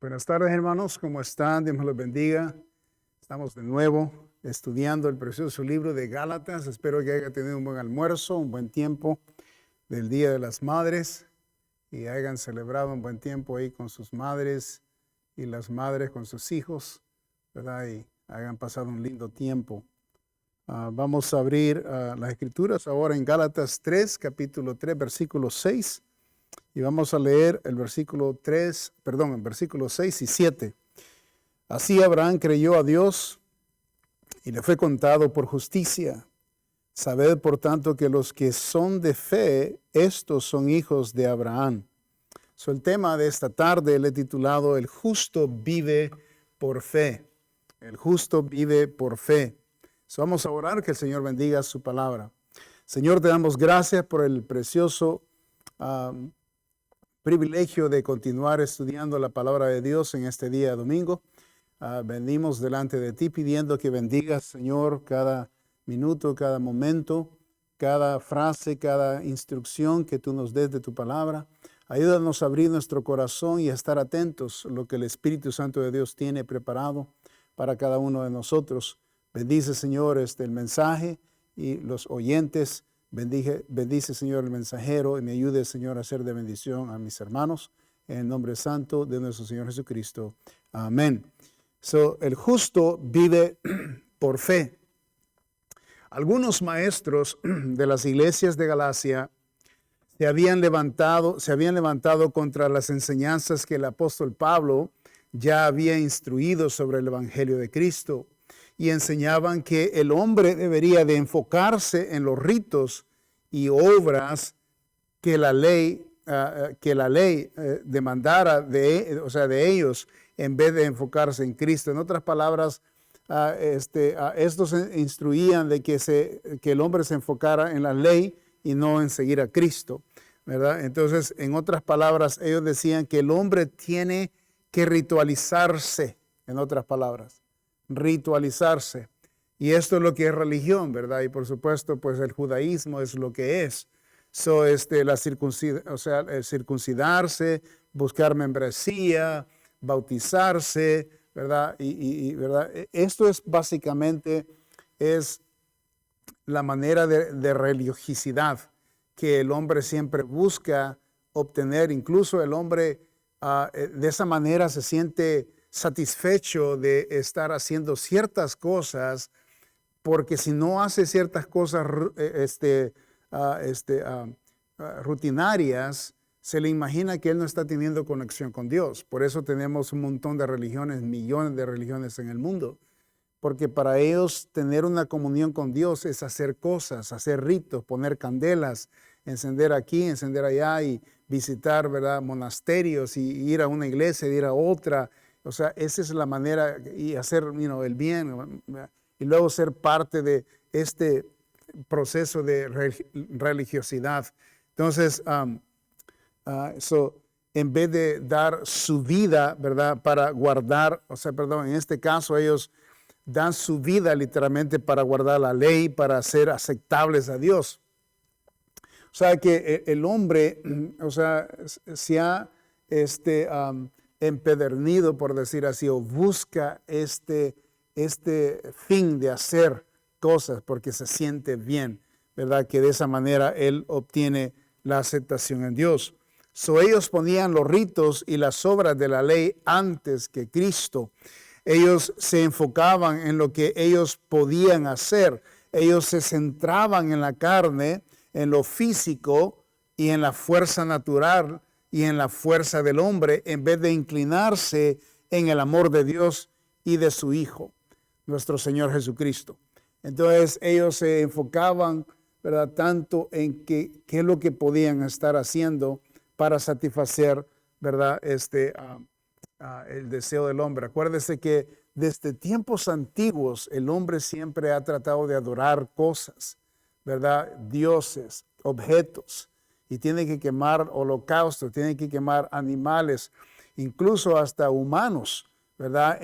Buenas tardes, hermanos. ¿Cómo están? Dios me los bendiga. Estamos de nuevo estudiando el precioso libro de Gálatas. Espero que haya tenido un buen almuerzo, un buen tiempo del Día de las Madres y hayan celebrado un buen tiempo ahí con sus madres y las madres con sus hijos, ¿verdad? Y hayan pasado un lindo tiempo. Vamos a abrir las Escrituras ahora en Gálatas 3, capítulo 3, versículo 6. Y vamos a leer el versículo 6 y 7. Así Abraham creyó a Dios y le fue contado por justicia. Sabed, por tanto, que los que son de fe, estos son hijos de Abraham. El tema de esta tarde le he titulado El justo vive por fe. El justo vive por fe. Vamos a orar que el Señor bendiga su palabra. Señor, te damos gracias por el precioso privilegio de continuar estudiando la palabra de Dios en este día domingo. Venimos delante de ti pidiendo que bendigas, Señor, cada minuto, cada momento, cada frase, cada instrucción que tú nos des de tu palabra. Ayúdanos a abrir nuestro corazón y a estar atentos a lo que el Espíritu Santo de Dios tiene preparado para cada uno de nosotros. Bendice, Señor, el mensaje y los oyentes. Bendice, Señor, el mensajero y me ayude, Señor, a ser de bendición a mis hermanos. En el nombre santo de nuestro Señor Jesucristo. Amén. El justo vive por fe. Algunos maestros de las iglesias de Galacia se habían levantado contra las enseñanzas que el apóstol Pablo ya había instruido sobre el Evangelio de Cristo. Y enseñaban que el hombre debería de enfocarse en los ritos y obras que la ley demandara de ellos, en vez de enfocarse en Cristo. En otras palabras, estos instruían de que el hombre se enfocara en la ley y no en seguir a Cristo, ¿verdad? Entonces, en otras palabras, ellos decían que el hombre tiene que ritualizarse, en otras palabras. Ritualizarse. Y esto es lo que es religión, ¿verdad? Y por supuesto, pues el judaísmo es lo que es. El circuncidarse, buscar membresía, bautizarse, ¿verdad? ¿verdad? Esto es básicamente la manera de religiosidad que el hombre siempre busca obtener. Incluso el hombre de esa manera se siente satisfecho de estar haciendo ciertas cosas, porque si no hace ciertas cosas rutinarias, se le imagina que él no está teniendo conexión con Dios. Por eso tenemos un montón de religiones, millones de religiones en el mundo, porque para ellos tener una comunión con Dios es hacer cosas, hacer ritos, poner candelas, encender aquí, encender allá y visitar, ¿verdad?, monasterios y ir a una iglesia, ir a otra. O sea, esa es la manera y hacer el bien y luego ser parte de este proceso de religiosidad. Entonces, en vez de dar su vida, ¿verdad?, para guardar, en este caso ellos dan su vida literalmente para guardar la ley, para ser aceptables a Dios. O sea, que el hombre, se ha empedernido, por decir así, o busca este fin de hacer cosas porque se siente bien, ¿verdad? Que de esa manera él obtiene la aceptación en Dios. Ellos ponían los ritos y las obras de la ley antes que Cristo. Ellos se enfocaban en lo que ellos podían hacer. Ellos se centraban en la carne, en lo físico y en la fuerza natural y en la fuerza del hombre, en vez de inclinarse en el amor de Dios y de su Hijo, nuestro Señor Jesucristo. Entonces ellos se enfocaban, ¿verdad?, tanto en qué es lo que podían estar haciendo para satisfacer, ¿verdad?, el deseo del hombre. Acuérdese que desde tiempos antiguos el hombre siempre ha tratado de adorar cosas, ¿verdad?, dioses, objetos, y tiene que quemar holocaustos, tiene que quemar animales, incluso hasta humanos, ¿verdad?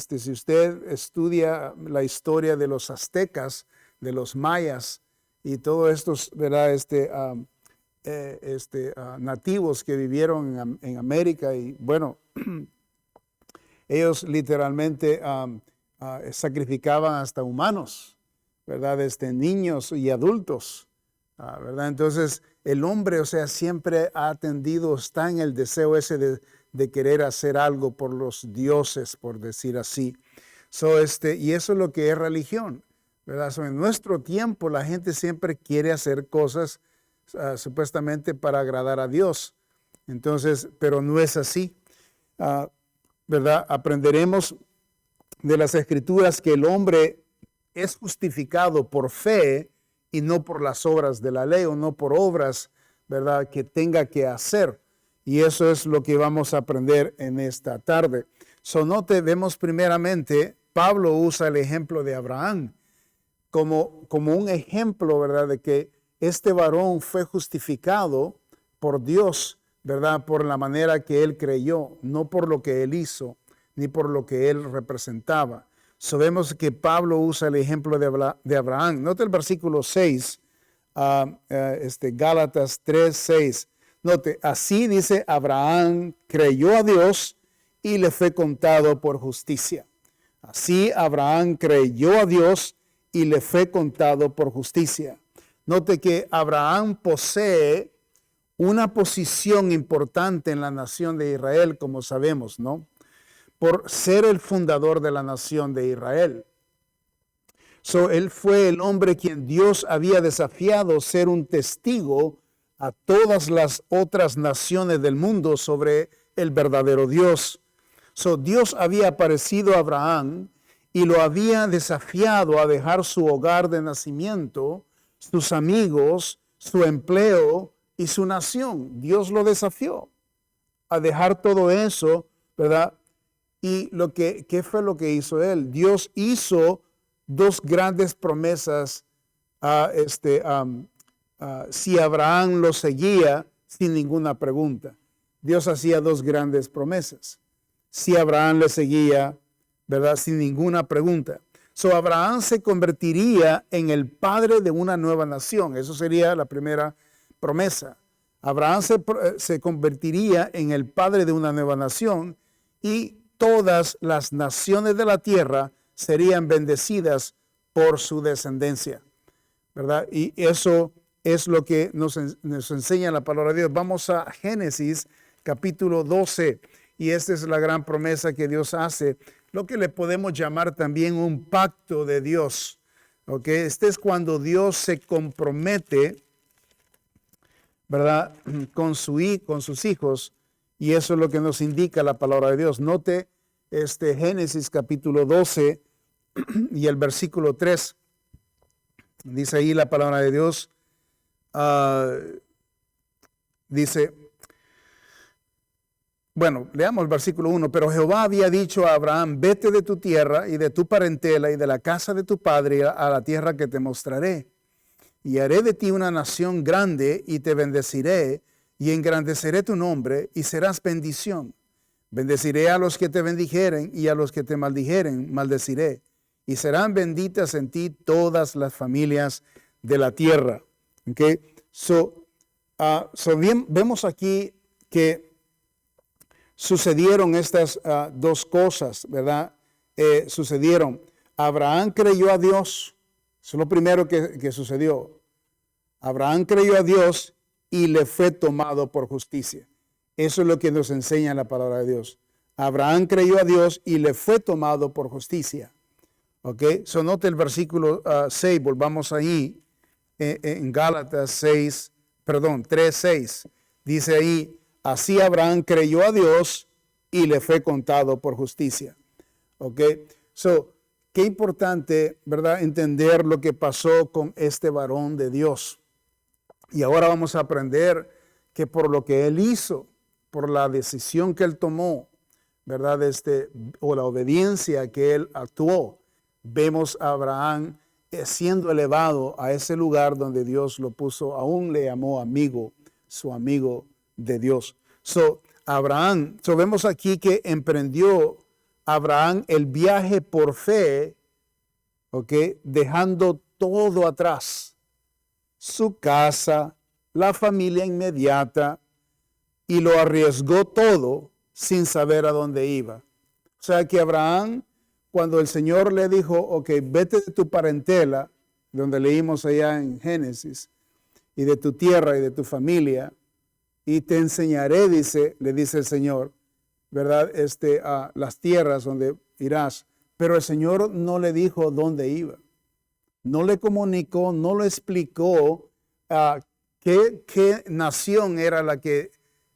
Si usted estudia la historia de los aztecas, de los mayas y todos estos, ¿verdad?, nativos que vivieron en América y bueno, ellos literalmente sacrificaban hasta humanos, ¿verdad? Niños y adultos, ¿verdad? Entonces, el hombre, o sea, siempre ha tendido, está en el deseo ese de querer hacer algo por los dioses, por decir así. Y eso es lo que es religión, ¿verdad? En nuestro tiempo la gente siempre quiere hacer cosas supuestamente para agradar a Dios. Entonces, pero no es así, ¿verdad? Aprenderemos de las Escrituras que el hombre es justificado por fe y no por las obras de la ley o no por obras, ¿verdad?, que tenga que hacer. Y eso es lo que vamos a aprender en esta tarde. Vemos primeramente, Pablo usa el ejemplo de Abraham como un ejemplo, ¿verdad?, de que este varón fue justificado por Dios, ¿verdad?, por la manera que él creyó, no por lo que él hizo, ni por lo que él representaba. Vemos que Pablo usa el ejemplo de Abraham. Note el versículo 6, Gálatas 3, 6. Note, así dice, Abraham creyó a Dios y le fue contado por justicia. Así Abraham creyó a Dios y le fue contado por justicia. Note que Abraham posee una posición importante en la nación de Israel, como sabemos, ¿no? Por ser el fundador de la nación de Israel. Él fue el hombre quien Dios había desafiado ser un testigo a todas las otras naciones del mundo sobre el verdadero Dios. Dios había aparecido a Abraham y lo había desafiado a dejar su hogar de nacimiento, sus amigos, su empleo y su nación. Dios lo desafió a dejar todo eso, ¿verdad? Y ¿qué fue lo que hizo él? Dios hizo dos grandes promesas si Abraham lo seguía sin ninguna pregunta. Dios hacía dos grandes promesas. Si Abraham le seguía, ¿verdad?, sin ninguna pregunta. Abraham se convertiría en el padre de una nueva nación. Eso sería la primera promesa. Abraham se convertiría en el padre de una nueva nación y todas las naciones de la tierra serían bendecidas por su descendencia, ¿verdad? Y eso es lo que nos enseña la palabra de Dios. Vamos a Génesis capítulo 12 y esta es la gran promesa que Dios hace, lo que le podemos llamar también un pacto de Dios, ¿ok? Este es cuando Dios se compromete, ¿verdad?, con sus hijos. Y eso es lo que nos indica la palabra de Dios. Note Génesis capítulo 12 y el versículo 3. Dice ahí la palabra de Dios. Dice, bueno, leamos el versículo 1. Pero Jehová había dicho a Abraham, vete de tu tierra y de tu parentela y de la casa de tu padre a la tierra que te mostraré. Y haré de ti una nación grande y te bendeciré y engrandeceré tu nombre y serás bendición. Bendeciré a los que te bendijeren y a los que te maldijeren, maldeciré. Y serán benditas en ti todas las familias de la tierra. Okay? Bien, vemos aquí que sucedieron estas dos cosas, ¿verdad? Sucedieron. Abraham creyó a Dios. Eso es lo primero que sucedió. Abraham creyó a Dios y le fue tomado por justicia. Eso es lo que nos enseña la palabra de Dios. Abraham creyó a Dios y le fue tomado por justicia. ¿Ok? Note el versículo 6, volvamos ahí, en Gálatas 3:6. Dice ahí, así Abraham creyó a Dios y le fue contado por justicia. ¿Ok? Qué importante, ¿verdad?, entender lo que pasó con este varón de Dios. Y ahora vamos a aprender que por lo que él hizo, por la decisión que él tomó, ¿verdad?, o la obediencia que él actuó, vemos a Abraham siendo elevado a ese lugar donde Dios lo puso, aún le llamó amigo, su amigo de Dios. Vemos aquí que emprendió Abraham el viaje por fe, ¿ok?, dejando todo atrás, su casa, la familia inmediata, y lo arriesgó todo sin saber a dónde iba. O sea que Abraham, cuando el Señor le dijo, ok, vete de tu parentela, donde leímos allá en Génesis, y de tu tierra y de tu familia, y te enseñaré, le dice el Señor, ¿verdad? A las tierras donde irás. Pero el Señor no le dijo dónde iba. No le comunicó, no le explicó qué nación era la que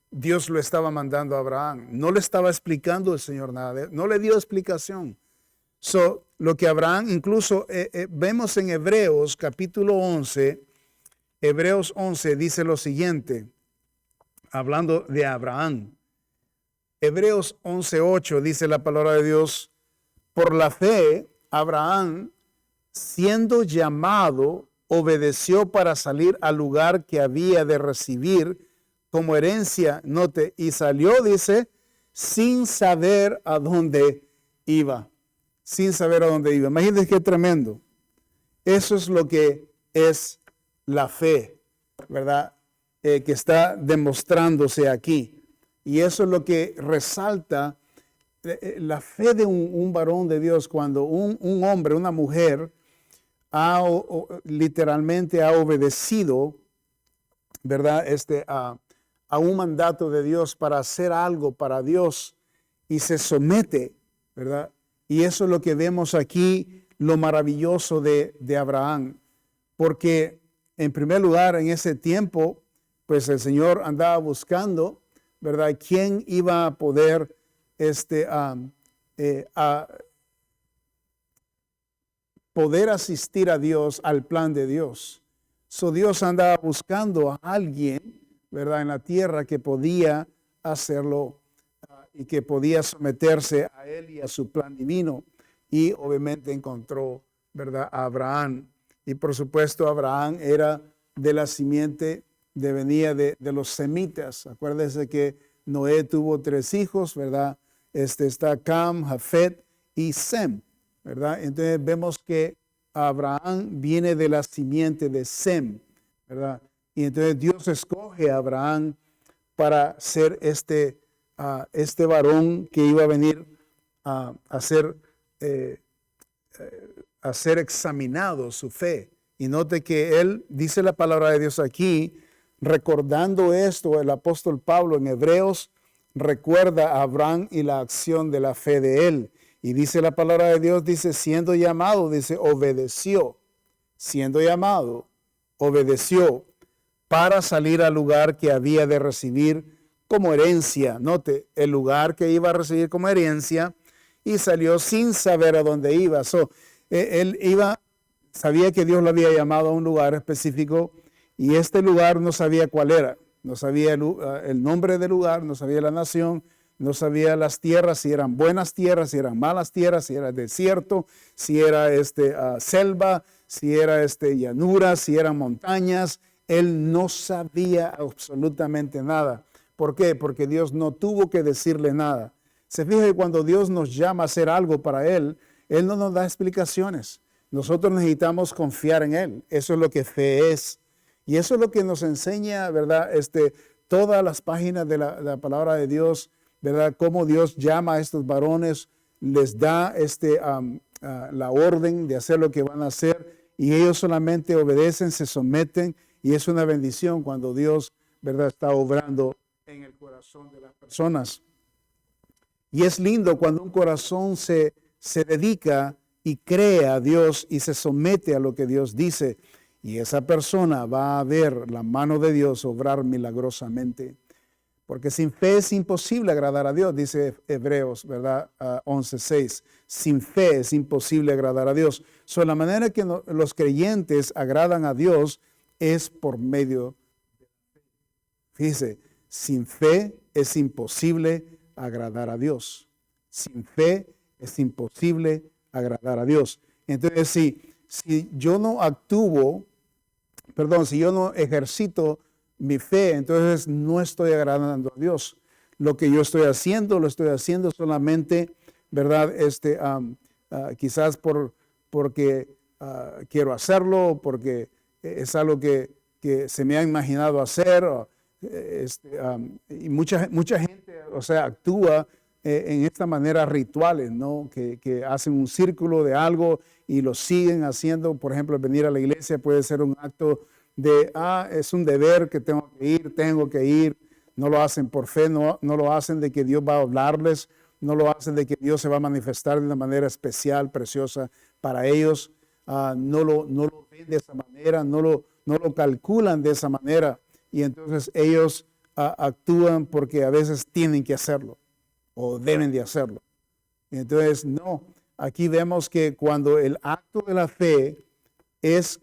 Dios lo estaba mandando a Abraham. No le estaba explicando el Señor nada, no le dio explicación. Lo que Abraham, incluso vemos en Hebreos capítulo 11, Hebreos 11 dice lo siguiente, hablando de Abraham. Hebreos 11:8 dice la palabra de Dios, por la fe, Abraham, siendo llamado, obedeció para salir al lugar que había de recibir como herencia, note, y salió, dice, sin saber a dónde iba. Sin saber a dónde iba. Imagínense qué tremendo. Eso es lo que es la fe, ¿verdad? Que está demostrándose aquí. Y eso es lo que resalta la fe de un varón de Dios cuando un hombre, una mujer, literalmente ha obedecido, ¿verdad? A un mandato de Dios para hacer algo para Dios y se somete, ¿verdad? Y eso es lo que vemos aquí, lo maravilloso de Abraham, porque en primer lugar en ese tiempo, pues el Señor andaba buscando, ¿verdad? ¿Quién iba a poder poder asistir a Dios, al plan de Dios? Dios andaba buscando a alguien, ¿verdad? En la tierra que podía hacerlo y que podía someterse a Él y a su plan divino. Y obviamente encontró, ¿verdad? A Abraham. Y por supuesto Abraham era de la simiente venía de los semitas. Acuérdense que Noé tuvo 3 hijos, ¿verdad? Está Cam, Jafet y Sem, ¿verdad? Entonces vemos que Abraham viene de la simiente de Sem, ¿verdad? Y entonces Dios escoge a Abraham para ser este varón que iba a venir a ser examinado su fe. Y note que él dice la palabra de Dios aquí, recordando esto, el apóstol Pablo en Hebreos recuerda a Abraham y la acción de la fe de él. Y dice la palabra de Dios, dice, siendo llamado, dice, obedeció. Siendo llamado, obedeció para salir al lugar que había de recibir como herencia. Note, el lugar que iba a recibir como herencia, y salió sin saber a dónde iba. Él sabía que Dios lo había llamado a un lugar específico, y este lugar no sabía cuál era. No sabía el nombre del lugar, no sabía la nación, no sabía las tierras, si eran buenas tierras, si eran malas tierras, si era desierto, si era selva, si era llanura, si eran montañas. Él no sabía absolutamente nada. ¿Por qué? Porque Dios no tuvo que decirle nada. Se fija que cuando Dios nos llama a hacer algo para Él, Él no nos da explicaciones. Nosotros necesitamos confiar en Él. Eso es lo que fe es. Y eso es lo que nos enseña, ¿verdad? Todas las páginas de la palabra de Dios, ¿verdad? Cómo Dios llama a estos varones, les da la orden de hacer lo que van a hacer, y ellos solamente obedecen, se someten, y es una bendición cuando Dios, ¿verdad?, está obrando en el corazón de las personas. Y es lindo cuando un corazón se dedica y cree a Dios y se somete a lo que Dios dice. Y esa persona va a ver la mano de Dios obrar milagrosamente. Porque sin fe es imposible agradar a Dios, dice Hebreos, ¿verdad? 11:6. Sin fe es imposible agradar a Dios. La manera que los creyentes agradan a Dios es por medio de la fe. Fíjese, sin fe es imposible agradar a Dios. Sin fe es imposible agradar a Dios. Entonces, si yo no si yo no ejercito mi fe, entonces no estoy agradando a Dios. Lo que yo estoy haciendo, lo estoy haciendo solamente, ¿verdad? Quizás porque quiero hacerlo, porque es algo que se me ha imaginado hacer. Y mucha gente, actúa en esta manera rituales, ¿no? Que hacen un círculo de algo y lo siguen haciendo. Por ejemplo, venir a la iglesia puede ser un acto de, es un deber que tengo que ir. No lo hacen por fe, no lo hacen de que Dios va a hablarles, no lo hacen de que Dios se va a manifestar de una manera especial, preciosa para ellos. No lo ven de esa manera, no lo calculan de esa manera. Y entonces ellos actúan porque a veces tienen que hacerlo o deben de hacerlo. Y entonces, no, aquí vemos que cuando el acto de la fe es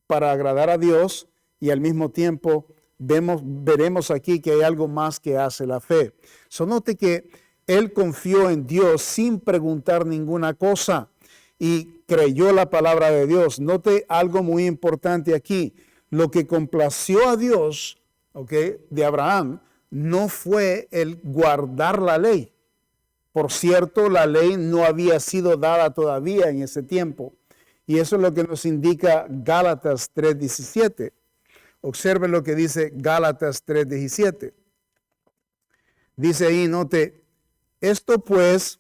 para agradar a Dios y al mismo tiempo veremos aquí que hay algo más que hace la fe. Note que él confió en Dios sin preguntar ninguna cosa y creyó la palabra de Dios. Note algo muy importante aquí. Lo que complació a Dios, de Abraham, no fue el guardar la ley. Por cierto, la ley no había sido dada todavía en ese tiempo. Y eso es lo que nos indica Gálatas 3:17. Observen lo que dice Gálatas 3:17. Dice ahí, note, esto pues,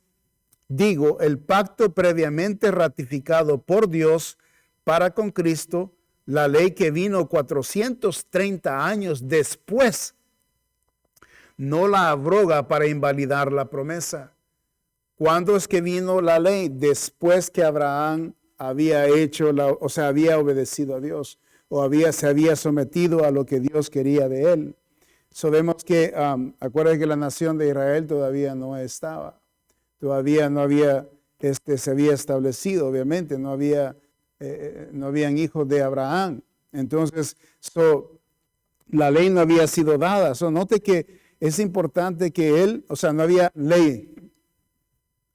digo, el pacto previamente ratificado por Dios para con Cristo, la ley que vino 430 años después, no la abroga para invalidar la promesa. ¿Cuándo es que vino la ley? Después que Abraham había había obedecido a Dios o se había sometido a lo que Dios quería de él. Vemos que, acuérdense que la nación de Israel todavía no estaba, todavía no había, se había establecido, obviamente, no habían hijos de Abraham. Entonces, la ley no había sido dada. Note que es importante que no había ley.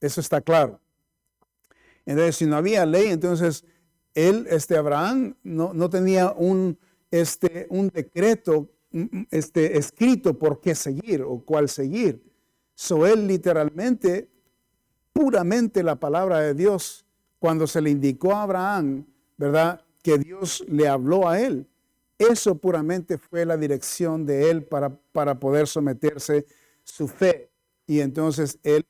Eso está claro. Entonces, si no había ley, entonces Abraham no tenía un decreto escrito por qué seguir o cuál seguir. Él literalmente, puramente la palabra de Dios, cuando se le indicó a Abraham, ¿verdad?, que Dios le habló a él, eso puramente fue la dirección de él para poder someterse su fe. Y entonces él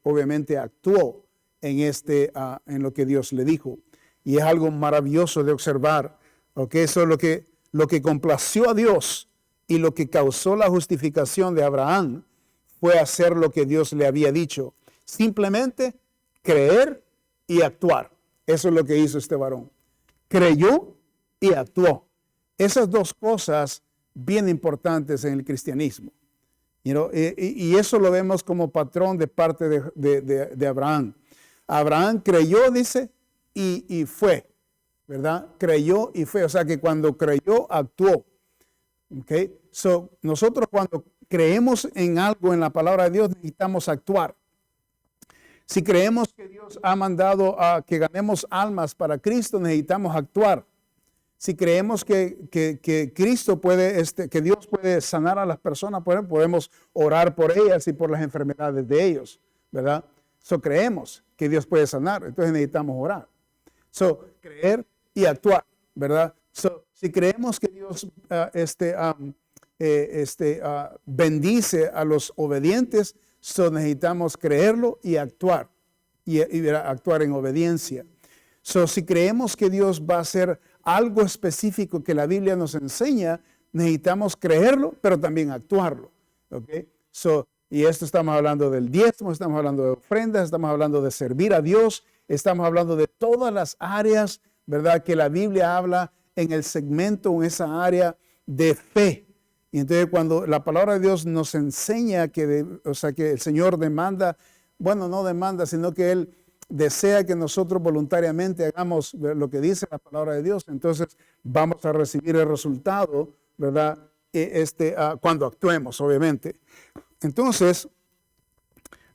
obviamente actuó en lo que Dios le dijo. Y es algo maravilloso de observar. Eso es lo que complació a Dios y lo que causó la justificación de Abraham fue hacer lo que Dios le había dicho. Simplemente creer y actuar. Eso es lo que hizo este varón. Creyó y actuó. Esas dos cosas bien importantes en el cristianismo. Y eso lo vemos como patrón de parte de Abraham. Abraham creyó, dice, y fue, ¿verdad? Creyó y fue. O sea que cuando creyó, actuó. Nosotros cuando creemos en algo en la palabra de Dios, necesitamos actuar. Si creemos que Dios ha mandado a que ganemos almas para Cristo, necesitamos actuar. Si creemos que Cristo puede, que Dios puede sanar a las personas, podemos orar por ellas y por las enfermedades de ellos, ¿verdad? Creemos que Dios puede sanar, entonces necesitamos orar. Creer y actuar, ¿verdad? Si creemos que Dios bendice a los obedientes, necesitamos creerlo y actuar, y actuar en obediencia. Si creemos que Dios va a hacer algo específico que la Biblia nos enseña, necesitamos creerlo, pero también actuarlo. Y esto estamos hablando del diezmo, estamos hablando de ofrendas, estamos hablando de servir a Dios, estamos hablando de todas las áreas, ¿verdad?, que la Biblia habla en el segmento, en esa área de fe. Y entonces cuando la palabra de Dios nos enseña que el Señor demanda, no demanda, sino que Él desea que nosotros voluntariamente hagamos lo que dice la palabra de Dios, entonces vamos a recibir el resultado, ¿verdad? Cuando actuemos, obviamente. Entonces,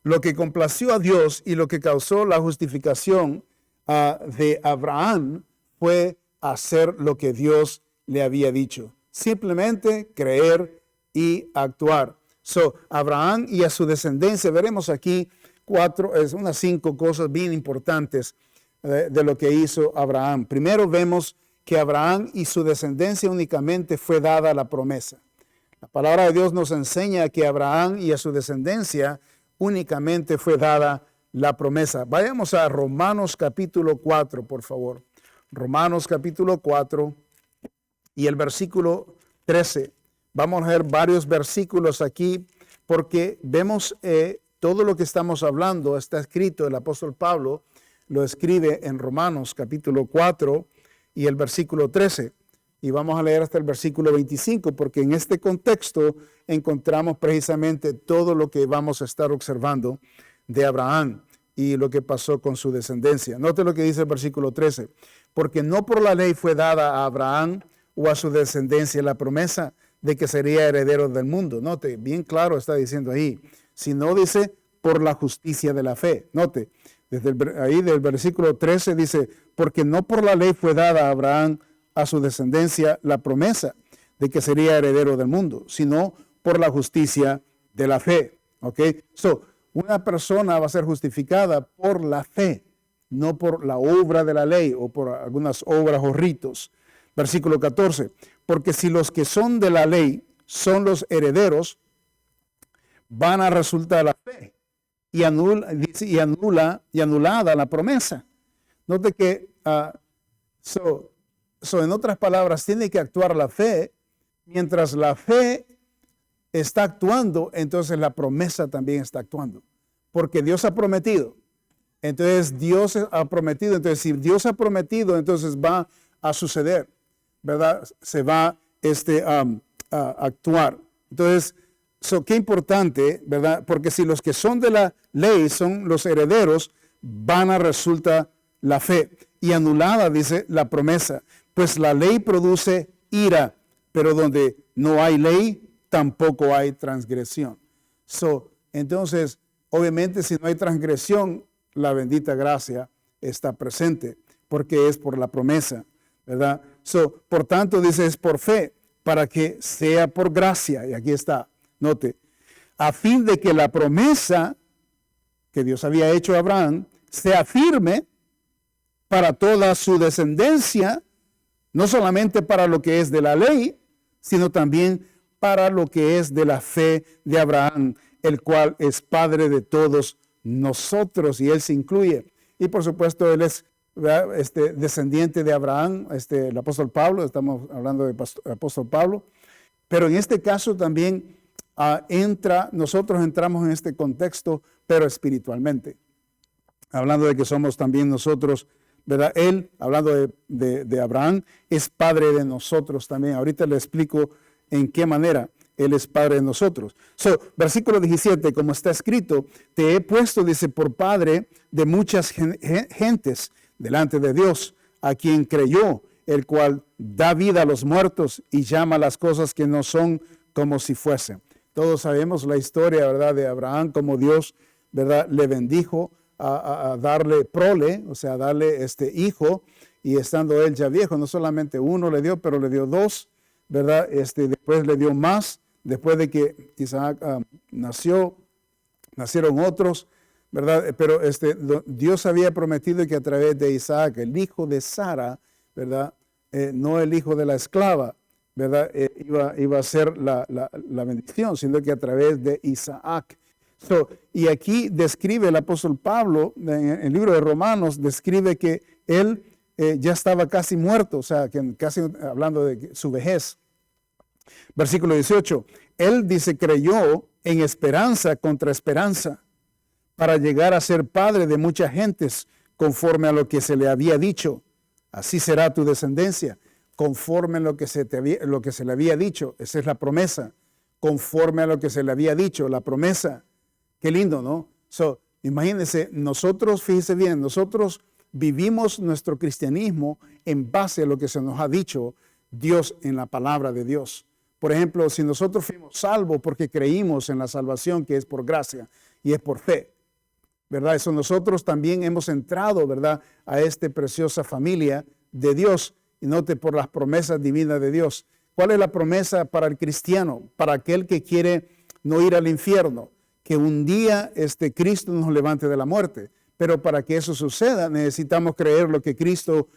lo que complació a Dios y lo que causó la justificación de Abraham fue hacer lo que Dios le había dicho. Simplemente creer y actuar. Abraham y a su descendencia, veremos aquí unas 5 cosas bien importantes de lo que hizo Abraham. Primero vemos que Abraham y su descendencia únicamente fue dada la promesa. La palabra de Dios nos enseña que Abraham y a su descendencia únicamente fue dada la promesa. Vayamos a Romanos capítulo 4, por favor. Romanos capítulo 4 y el versículo 13. Vamos a ver varios versículos aquí porque vemos todo lo que estamos hablando. Está escrito, el apóstol Pablo lo escribe en Romanos capítulo 4 y el versículo 13. Y vamos a leer hasta el versículo 25 porque en este contexto encontramos precisamente todo lo que vamos a estar observando de Abraham y lo que pasó con su descendencia. Note lo que dice el versículo 13. Porque no por la ley fue dada a Abraham o a su descendencia la promesa de que sería heredero del mundo. Note, bien claro está diciendo ahí. Sino dice por la justicia de la fe. Note, desde ahí del versículo 13 dice, porque no por la ley fue dada a Abraham a su descendencia la promesa de que sería heredero del mundo, sino por la justicia de la fe. ¿Ok? So, una persona va a ser justificada por la fe, no por la obra de la ley o por algunas obras o ritos. Versículo 14, porque si los que son de la ley son los herederos, van a resultar la fe y anulada la promesa. Note que, en otras palabras, tiene que actuar la fe. Mientras la fe está actuando, entonces la promesa también está actuando. Porque Dios ha prometido. Entonces Dios ha prometido. Entonces si Dios ha prometido, entonces va a suceder, ¿verdad? Se va a actuar. Entonces, qué importante, ¿verdad? Porque si los que son de la ley son los herederos, vana resulta la fe. Y anulada, dice, la promesa. Pues la ley produce ira, pero donde no hay ley, tampoco hay transgresión. Entonces, obviamente, si no hay transgresión, la bendita gracia está presente, porque es por la promesa, ¿verdad? Por tanto, dice, es por fe, para que sea por gracia. Y aquí está, note, a fin de que la promesa que Dios había hecho a Abraham sea firme para toda su descendencia, no solamente para lo que es de la ley, sino también para lo que es de la fe de Abraham, el cual es padre de todos nosotros, y él se incluye. Y por supuesto, él es descendiente de Abraham, el apóstol Pablo, estamos hablando del apóstol Pablo, pero en este caso también nosotros entramos en este contexto, pero espiritualmente, hablando de que somos también nosotros, ¿verdad? Él, hablando de Abraham, es padre de nosotros también. Ahorita le explico en qué manera él es padre de nosotros. Versículo 17, como está escrito, te he puesto, dice, por padre de muchas gentes delante de Dios, a quien creyó, el cual da vida a los muertos y llama las cosas que no son como si fuesen. Todos sabemos la historia, ¿verdad?, de Abraham, como Dios, ¿verdad?, le bendijo a darle prole, o sea, a darle hijo, y estando él ya viejo, no solamente uno le dio, pero le dio dos, ¿verdad? Después le dio más, después de que Isaac nacieron otros, ¿verdad? Pero Dios había prometido que a través de Isaac, el hijo de Sara, ¿verdad? No el hijo de la esclava, ¿verdad? Iba a ser la bendición, sino que a través de Isaac. Y aquí describe el apóstol Pablo, en el libro de Romanos, describe que él ya estaba casi muerto, o sea, que casi hablando de su vejez. Versículo 18, él dice, creyó en esperanza contra esperanza, para llegar a ser padre de muchas gentes, conforme a lo que se le había dicho. Así será tu descendencia, conforme a lo que se le había dicho. Esa es la promesa, conforme a lo que se le había dicho, la promesa. Qué lindo, ¿no? Imagínense, nosotros, fíjense bien, nosotros vivimos nuestro cristianismo en base a lo que se nos ha dicho Dios en la palabra de Dios. Por ejemplo, si nosotros fuimos salvos porque creímos en la salvación que es por gracia y es por fe, ¿verdad? Eso nosotros también hemos entrado, ¿verdad?, a esta preciosa familia de Dios, y note, por las promesas divinas de Dios. ¿Cuál es la promesa para el cristiano? Para aquel que quiere no ir al infierno, que un día Cristo nos levante de la muerte. Pero para que eso suceda, necesitamos creer lo que Cristo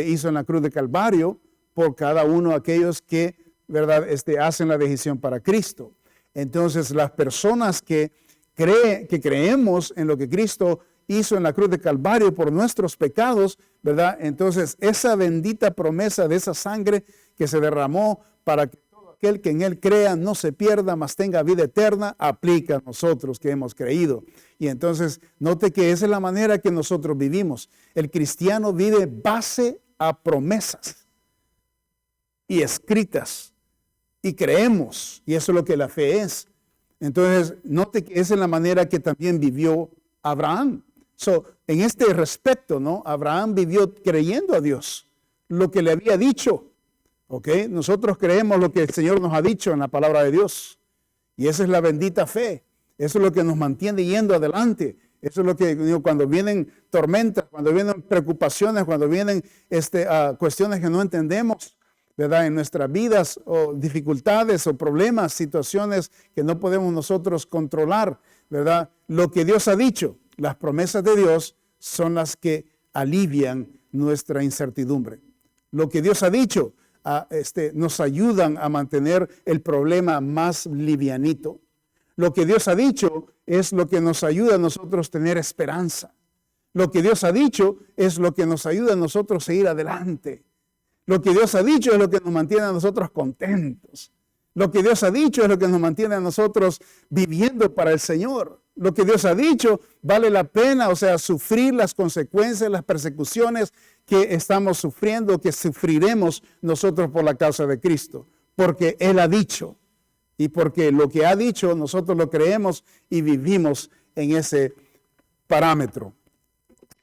hizo en la cruz de Calvario por cada uno de aquellos que, ¿verdad?, hacen la decisión para Cristo. Entonces, las personas que que creemos en lo que Cristo hizo en la cruz de Calvario por nuestros pecados, ¿verdad? Entonces, esa bendita promesa de esa sangre que se derramó para que todo aquel que en Él crea no se pierda, mas tenga vida eterna, aplica a nosotros que hemos creído. Y entonces, note que esa es la manera que nosotros vivimos. El cristiano vive base a promesas y escritas, y creemos, y eso es lo que la fe es. Entonces, note que esa es la manera que también vivió Abraham. En este respecto, ¿no? Abraham vivió creyendo a Dios, lo que le había dicho. ¿Ok? Nosotros creemos lo que el Señor nos ha dicho en la palabra de Dios. Y esa es la bendita fe. Eso es lo que nos mantiene yendo adelante. Eso es lo que digo, cuando vienen tormentas, cuando vienen preocupaciones, cuando vienen cuestiones que no entendemos, ¿verdad? En nuestras vidas, o dificultades o problemas, situaciones que no podemos nosotros controlar, ¿verdad? Lo que Dios ha dicho, las promesas de Dios son las que alivian nuestra incertidumbre. Lo que Dios ha dicho nos ayudan a mantener el problema más livianito. Lo que Dios ha dicho es lo que nos ayuda a nosotros tener esperanza. Lo que Dios ha dicho es lo que nos ayuda a nosotros a seguir adelante. Lo que Dios ha dicho es lo que nos mantiene a nosotros contentos. Lo que Dios ha dicho es lo que nos mantiene a nosotros viviendo para el Señor. Lo que Dios ha dicho vale la pena, o sea, sufrir las consecuencias, las persecuciones que estamos sufriendo, que sufriremos nosotros por la causa de Cristo. Porque Él ha dicho, y porque lo que ha dicho nosotros lo creemos y vivimos en ese parámetro.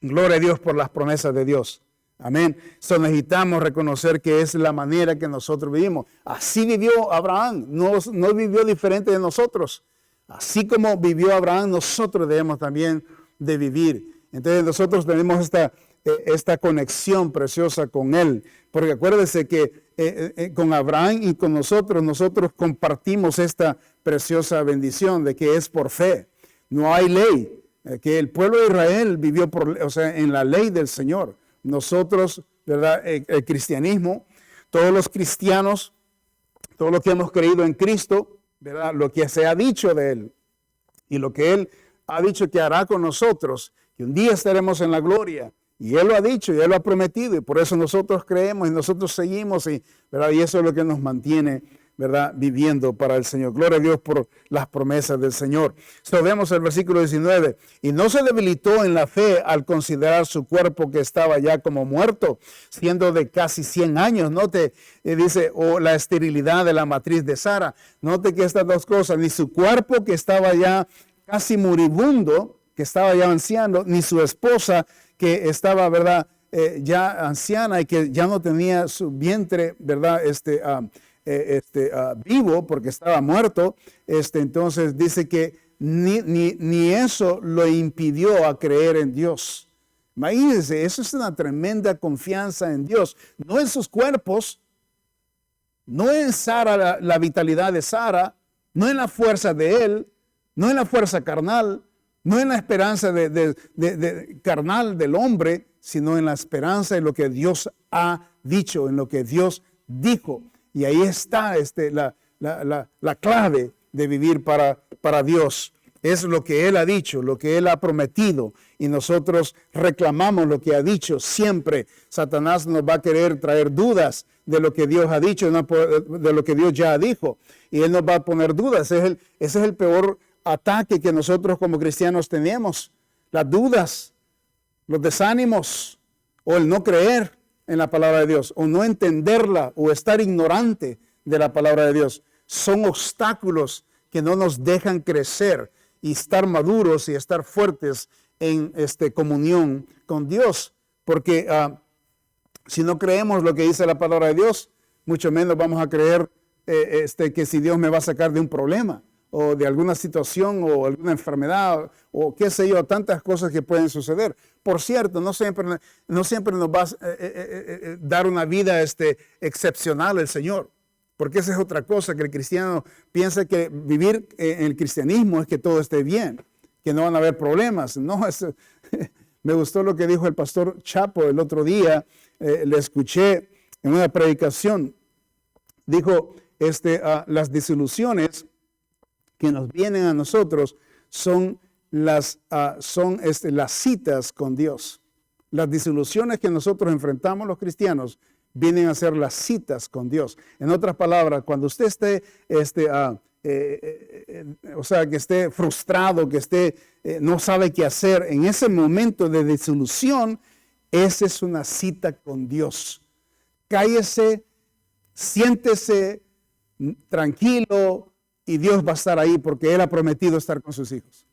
Gloria a Dios por las promesas de Dios. Amén. Necesitamos reconocer que es la manera que nosotros vivimos. Así vivió Abraham, no vivió diferente de nosotros. Así como vivió Abraham, nosotros debemos también de vivir. Entonces nosotros tenemos esta conexión preciosa con Él. Porque acuérdense que con Abraham y con nosotros compartimos esta preciosa bendición de que es por fe. No hay ley. Que el pueblo de Israel vivió en la ley del Señor. Nosotros, ¿verdad? El cristianismo, todos los cristianos, todos los que hemos creído en Cristo, ¿verdad? Lo que se ha dicho de Él y lo que Él ha dicho que hará con nosotros, que un día estaremos en la gloria. Y Él lo ha dicho y Él lo ha prometido y por eso nosotros creemos y nosotros seguimos, ¿verdad? Y eso es lo que nos mantiene, ¿verdad? Viviendo para el Señor. Gloria a Dios por las promesas del Señor. Vemos el versículo 19. Y no se debilitó en la fe al considerar su cuerpo que estaba ya como muerto, siendo de casi 100 años. Note, dice, la esterilidad de la matriz de Sara. Note que estas dos cosas, ni su cuerpo que estaba ya casi moribundo, que estaba ya anciano, ni su esposa que estaba, ¿verdad? Ya anciana y que ya no tenía su vientre, ¿verdad? Vivo porque estaba muerto, entonces dice que ni eso lo impidió a creer en Dios. Imagínense, eso es una tremenda confianza en Dios, no en sus cuerpos, no en Sara, la vitalidad de Sara, no en la fuerza de él, no en la fuerza carnal, no en la esperanza de carnal del hombre, sino en la esperanza en lo que Dios ha dicho, en lo que Dios dijo. Y ahí está la clave de vivir para Dios. Es lo que Él ha dicho, lo que Él ha prometido. Y nosotros reclamamos lo que ha dicho siempre. Satanás nos va a querer traer dudas de lo que Dios ha dicho, de lo que Dios ya dijo. Y Él nos va a poner dudas. Ese es el peor ataque que nosotros como cristianos tenemos. Las dudas, los desánimos o el no creer en la palabra de Dios, o no entenderla, o estar ignorante de la palabra de Dios, son obstáculos que no nos dejan crecer y estar maduros y estar fuertes en comunión con Dios. Porque si no creemos lo que dice la palabra de Dios, mucho menos vamos a creer que si Dios me va a sacar de un problema, o de alguna situación, o alguna enfermedad, o qué sé yo, tantas cosas que pueden suceder. Por cierto, no siempre nos va a dar una vida excepcional el Señor, porque esa es otra cosa, que el cristiano piensa que vivir en el cristianismo es que todo esté bien, que no van a haber problemas. No, me gustó lo que dijo el pastor Chapo el otro día, le escuché en una predicación, dijo, las desilusiones que nos vienen a nosotros son las citas con Dios. Las disoluciones que nosotros enfrentamos los cristianos vienen a ser las citas con Dios. En otras palabras, cuando usted esté, que esté frustrado, que esté, no sabe qué hacer, en ese momento de disolución, esa es una cita con Dios. Cállese, siéntese tranquilo y Dios va a estar ahí porque Él ha prometido estar con sus hijos.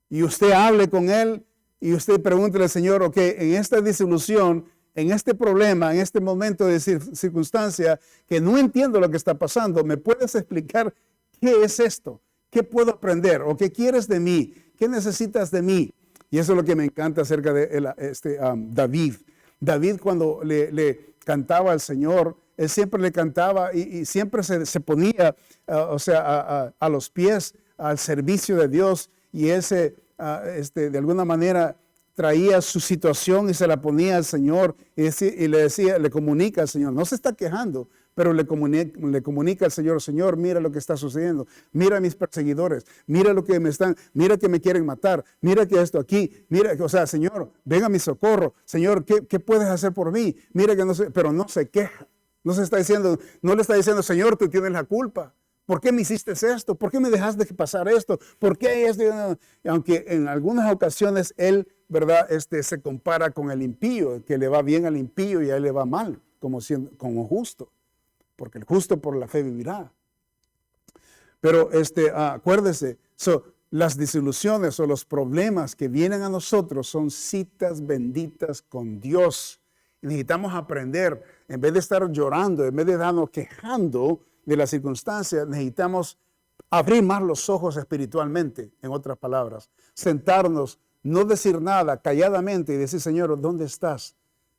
Y usted hable con Él y usted pregúntele al Señor, ok, en esta disolución, en este problema, en este momento de circunstancia, que no entiendo lo que está pasando, ¿me puedes explicar qué es esto? ¿Qué puedo aprender? ¿O qué quieres de mí? ¿Qué necesitas de mí? Y eso es lo que me encanta acerca de David. David, cuando le cantaba al Señor, él siempre le cantaba y siempre se ponía a los pies al servicio de Dios, y él de alguna manera traía su situación y se la ponía al Señor y le decía, le comunica al Señor. No se está quejando, pero le comunica al Señor, Señor, mira lo que está sucediendo, mira a mis perseguidores, mira lo que mira que me quieren matar, mira que esto aquí, mira, Señor, venga a mi socorro, Señor, ¿qué puedes hacer por mí? Mira que no sé, pero no se queja, no le está diciendo, Señor, tú tienes la culpa. ¿Por qué me hiciste esto? ¿Por qué me dejaste pasar esto? ¿Por qué esto? Aunque en algunas ocasiones él, ¿verdad? Se compara con el impío, que le va bien al impío y a él le va mal, como justo. Porque el justo por la fe vivirá. Pero acuérdese, las disoluciones o los problemas que vienen a nosotros son citas benditas con Dios. Y necesitamos aprender, en vez de estar llorando, en vez de estarnos quejando de las circunstancias, necesitamos abrir más los ojos espiritualmente, en otras palabras. Sentarnos, no decir nada, calladamente y decir, Señor, ¿dónde estás?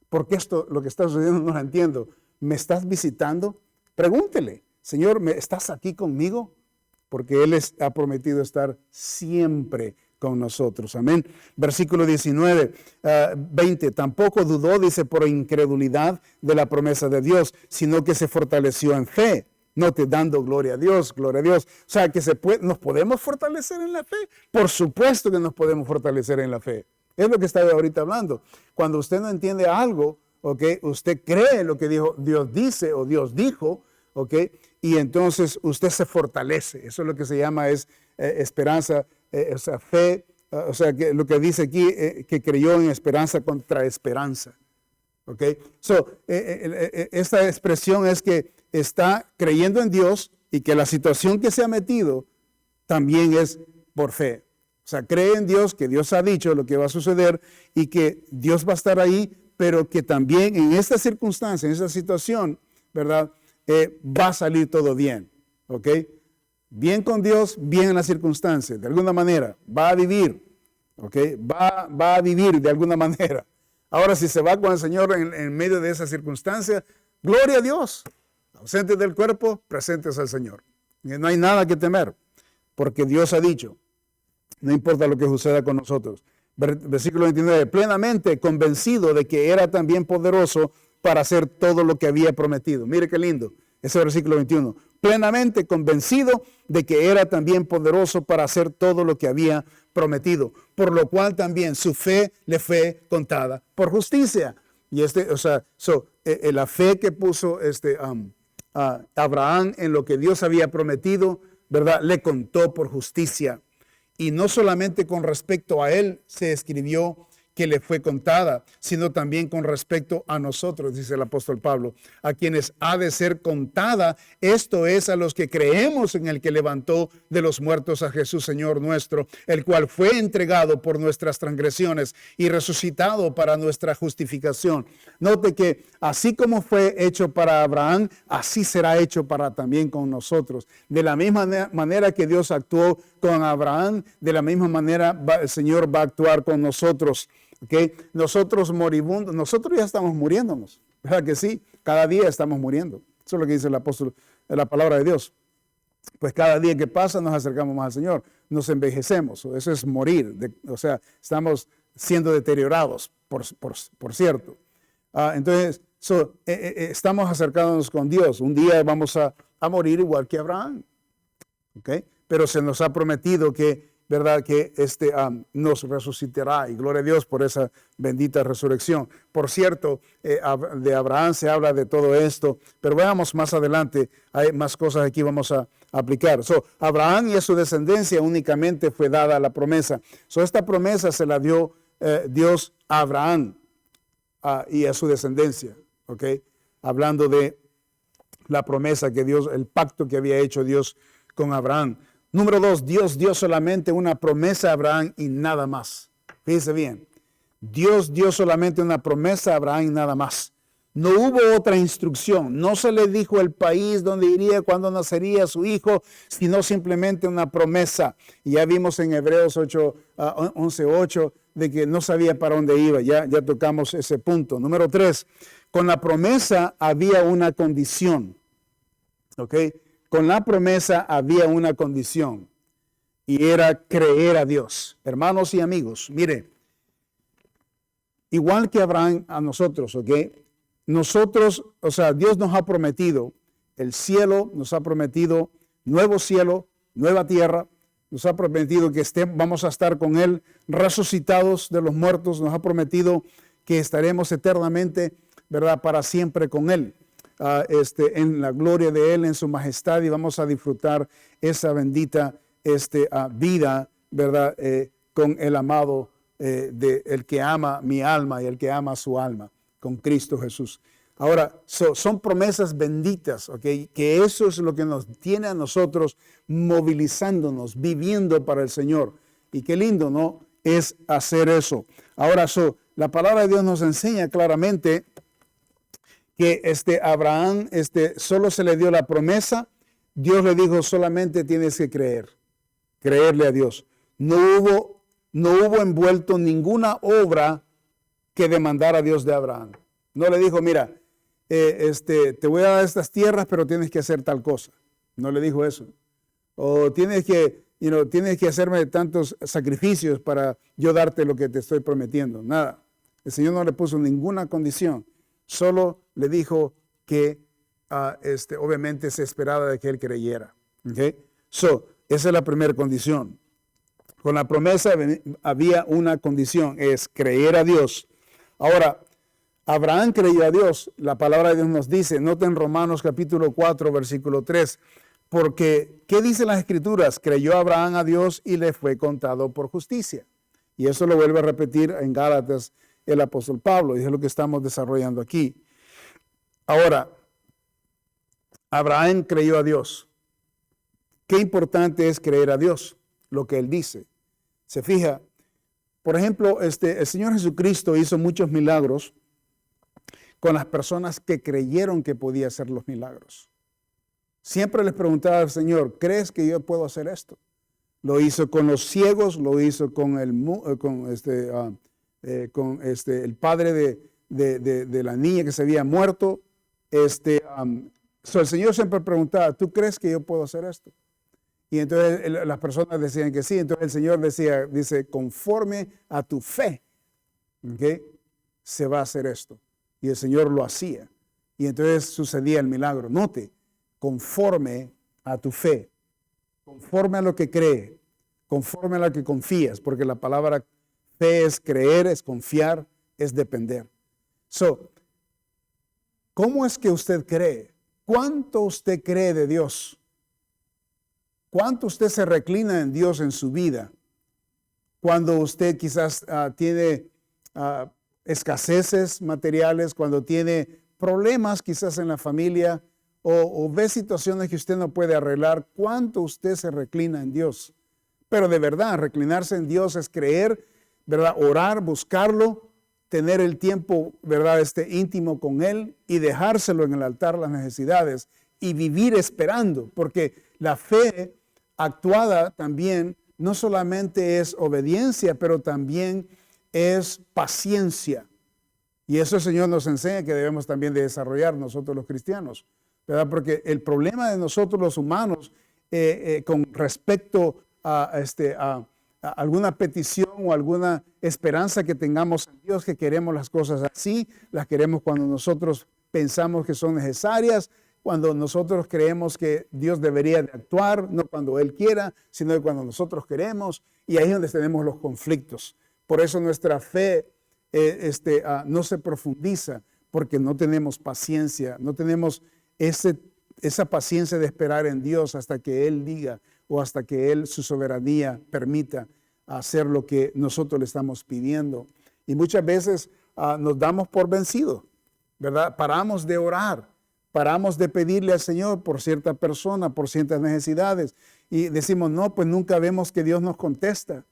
Porque lo que está sucediendo no lo entiendo. ¿Me estás visitando? Pregúntele, Señor, ¿estás aquí conmigo? Porque Él ha prometido estar siempre con nosotros. Amén. Versículo 19, 20. Tampoco dudó, dice, por incredulidad de la promesa de Dios, sino que se fortaleció en fe. Note, dando gloria a Dios, gloria a Dios. O sea, que ¿nos podemos fortalecer en la fe? Por supuesto que nos podemos fortalecer en la fe. Es lo que estaba ahorita hablando. Cuando usted no entiende algo, ¿okay? Usted cree lo que Dios dice o Dios dijo, ¿okay? Y entonces usted se fortalece. Eso es lo que se llama esperanza, fe. Que lo que dice aquí, que creyó en esperanza contra esperanza. ¿Okay? Esta expresión es que está creyendo en Dios y que la situación que se ha metido también es por fe. O sea, cree en Dios, que Dios ha dicho lo que va a suceder y que Dios va a estar ahí, pero que también en esta circunstancia, en esta situación, ¿verdad? Va a salir todo bien, ¿ok? Bien con Dios, bien en las circunstancias, de alguna manera, va a vivir, ¿ok? Va a vivir de alguna manera. Ahora, si se va con el Señor en medio de esa circunstancia, gloria a Dios. Ausentes del cuerpo, presentes al Señor. Y no hay nada que temer, porque Dios ha dicho, no importa lo que suceda con nosotros. Versículo 29, plenamente convencido de que era también poderoso para hacer todo lo que había prometido. Mire qué lindo, ese versículo 21. Plenamente convencido de que era también poderoso para hacer todo lo que había prometido, por lo cual también su fe le fue contada por justicia. Y la fe que puso Abraham en lo que Dios había prometido, ¿verdad? Le contó por justicia. Y no solamente con respecto a él se escribió que le fue contada, sino también con respecto a nosotros, dice el apóstol Pablo, a quienes ha de ser contada, esto es a los que creemos en el que levantó de los muertos a Jesús, Señor nuestro, el cual fue entregado por nuestras transgresiones y resucitado para nuestra justificación. Note que así como fue hecho para Abraham, así será hecho para también con nosotros. De la misma manera que Dios actuó con Abraham, de la misma manera el Señor va a actuar con nosotros. Okay. Nosotros moribundos, nosotros ya estamos muriéndonos, ¿verdad que sí? Cada día estamos muriendo. Eso es lo que dice el apóstol, la palabra de Dios. Pues cada día que pasa nos acercamos más al Señor, nos envejecemos, eso es morir, estamos siendo deteriorados, por cierto. Entonces, estamos acercándonos con Dios. Un día vamos a morir igual que Abraham, ¿okay? Pero se nos ha prometido que ¿verdad? Que nos resucitará, y gloria a Dios por esa bendita resurrección. Por cierto, de Abraham se habla de todo esto, pero veamos más adelante, hay más cosas aquí vamos a aplicar. Abraham y a su descendencia únicamente fue dada la promesa. Esta promesa se la dio Dios a Abraham y a su descendencia, ¿ok? Hablando de la promesa que Dios, el pacto que había hecho Dios con Abraham. Número 2, Dios dio solamente una promesa a Abraham y nada más. Fíjense bien, Dios dio solamente una promesa a Abraham y nada más. No hubo otra instrucción, no se le dijo el país donde iría, cuándo nacería su hijo, sino simplemente una promesa. Y ya vimos en Hebreos 11:8 de que no sabía para dónde iba, ya tocamos ese punto. Número 3, con la promesa había una condición, ¿ok? Con la promesa había una condición y era creer a Dios. Hermanos y amigos, mire, igual que Abraham a nosotros, ¿ok? Nosotros, Dios nos ha prometido el cielo, nos ha prometido nuevo cielo, nueva tierra, nos ha prometido que vamos a estar con Él resucitados de los muertos, nos ha prometido que estaremos eternamente, ¿verdad? Para siempre con Él. En la gloria de Él, en su majestad, y vamos a disfrutar esa bendita vida, ¿verdad? Con el amado, el que ama mi alma y el que ama su alma, con Cristo Jesús. Ahora, son promesas benditas, ¿ok? Que eso es lo que nos tiene a nosotros movilizándonos, viviendo para el Señor. Y qué lindo, ¿no? Es hacer eso. Ahora, la palabra de Dios nos enseña claramente que Abraham solo se le dio la promesa. Dios le dijo solamente tienes que creerle a Dios. No hubo envuelto ninguna obra que demandara a Dios de Abraham. No le dijo, mira, te voy a dar estas tierras, pero tienes que hacer tal cosa. No le dijo eso. O tienes que hacerme tantos sacrificios para yo darte lo que te estoy prometiendo. Nada. El Señor no le puso ninguna condición. Solo le dijo que obviamente se esperaba de que él creyera. ¿Okay? Esa es la primera condición. Con la promesa había una condición, es creer a Dios. Ahora, Abraham creyó a Dios. La palabra de Dios nos dice, nota en Romanos capítulo 4, versículo 3, porque, ¿qué dicen las Escrituras? Creyó Abraham a Dios y le fue contado por justicia. Y eso lo vuelve a repetir en Gálatas el apóstol Pablo, y es lo que estamos desarrollando aquí. Ahora, Abraham creyó a Dios. Qué importante es creer a Dios, lo que Él dice. Se fija, por ejemplo, el Señor Jesucristo hizo muchos milagros con las personas que creyeron que podía hacer los milagros. Siempre les preguntaba al Señor, ¿crees que yo puedo hacer esto? Lo hizo con los ciegos, lo hizo con el padre de la niña que se había muerto. El Señor siempre preguntaba, ¿tú crees que yo puedo hacer esto? Y entonces las personas decían que sí. Entonces el Señor dice, conforme a tu fe, ¿okay? Se va a hacer esto. Y el Señor lo hacía. Y entonces sucedía el milagro. Note, conforme a tu fe, conforme a lo que cree, conforme a lo que confías, porque la palabra fe es creer, es confiar, es depender. ¿Cómo es que usted cree? ¿Cuánto usted cree de Dios? ¿Cuánto usted se reclina en Dios en su vida? Cuando usted quizás tiene escaseces materiales, cuando tiene problemas quizás en la familia o ve situaciones que usted no puede arreglar, ¿cuánto usted se reclina en Dios? Pero de verdad, reclinarse en Dios es creer, ¿verdad? Orar, buscarlo, tener el tiempo, ¿verdad? Íntimo con Él y dejárselo en el altar las necesidades y vivir esperando, porque la fe actuada también no solamente es obediencia, pero también es paciencia. Y eso el Señor nos enseña que debemos también de desarrollar nosotros los cristianos, ¿verdad? Porque el problema de nosotros los humanos con respecto a alguna petición o alguna esperanza que tengamos en Dios, que queremos las cosas así, las queremos cuando nosotros pensamos que son necesarias, cuando nosotros creemos que Dios debería de actuar, no cuando Él quiera, sino cuando nosotros queremos, y ahí es donde tenemos los conflictos. Por eso nuestra fe no se profundiza, porque no tenemos paciencia, no tenemos esa paciencia de esperar en Dios hasta que Él diga o hasta que Él, su soberanía, permita hacer lo que nosotros le estamos pidiendo. Y muchas veces nos damos por vencidos, ¿verdad? Paramos de orar, paramos de pedirle al Señor por cierta persona, por ciertas necesidades, y decimos, no, pues nunca vemos que Dios nos contesta.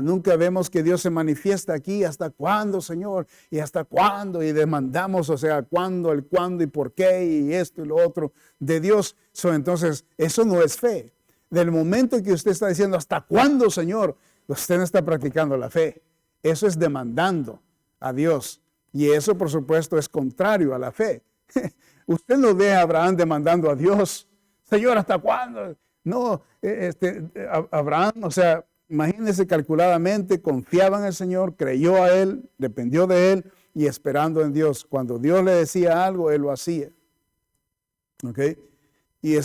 Nunca vemos que Dios se manifiesta aquí. ¿Hasta cuándo, Señor? ¿Y hasta cuándo? Y demandamos, o sea, cuándo, el cuándo y por qué y esto y lo otro de Dios. Entonces, eso no es fe. Del momento que usted está diciendo, ¿hasta cuándo, Señor? Usted no está practicando la fe. Eso es demandando a Dios. Y eso, por supuesto, es contrario a la fe. Usted no ve a Abraham demandando a Dios. Señor, ¿hasta cuándo? No, Abraham, o sea, imagínese calculadamente, confiaba en el Señor, creyó a Él, dependió de Él y esperando en Dios. Cuando Dios le decía algo, Él lo hacía. ¿Ok? Y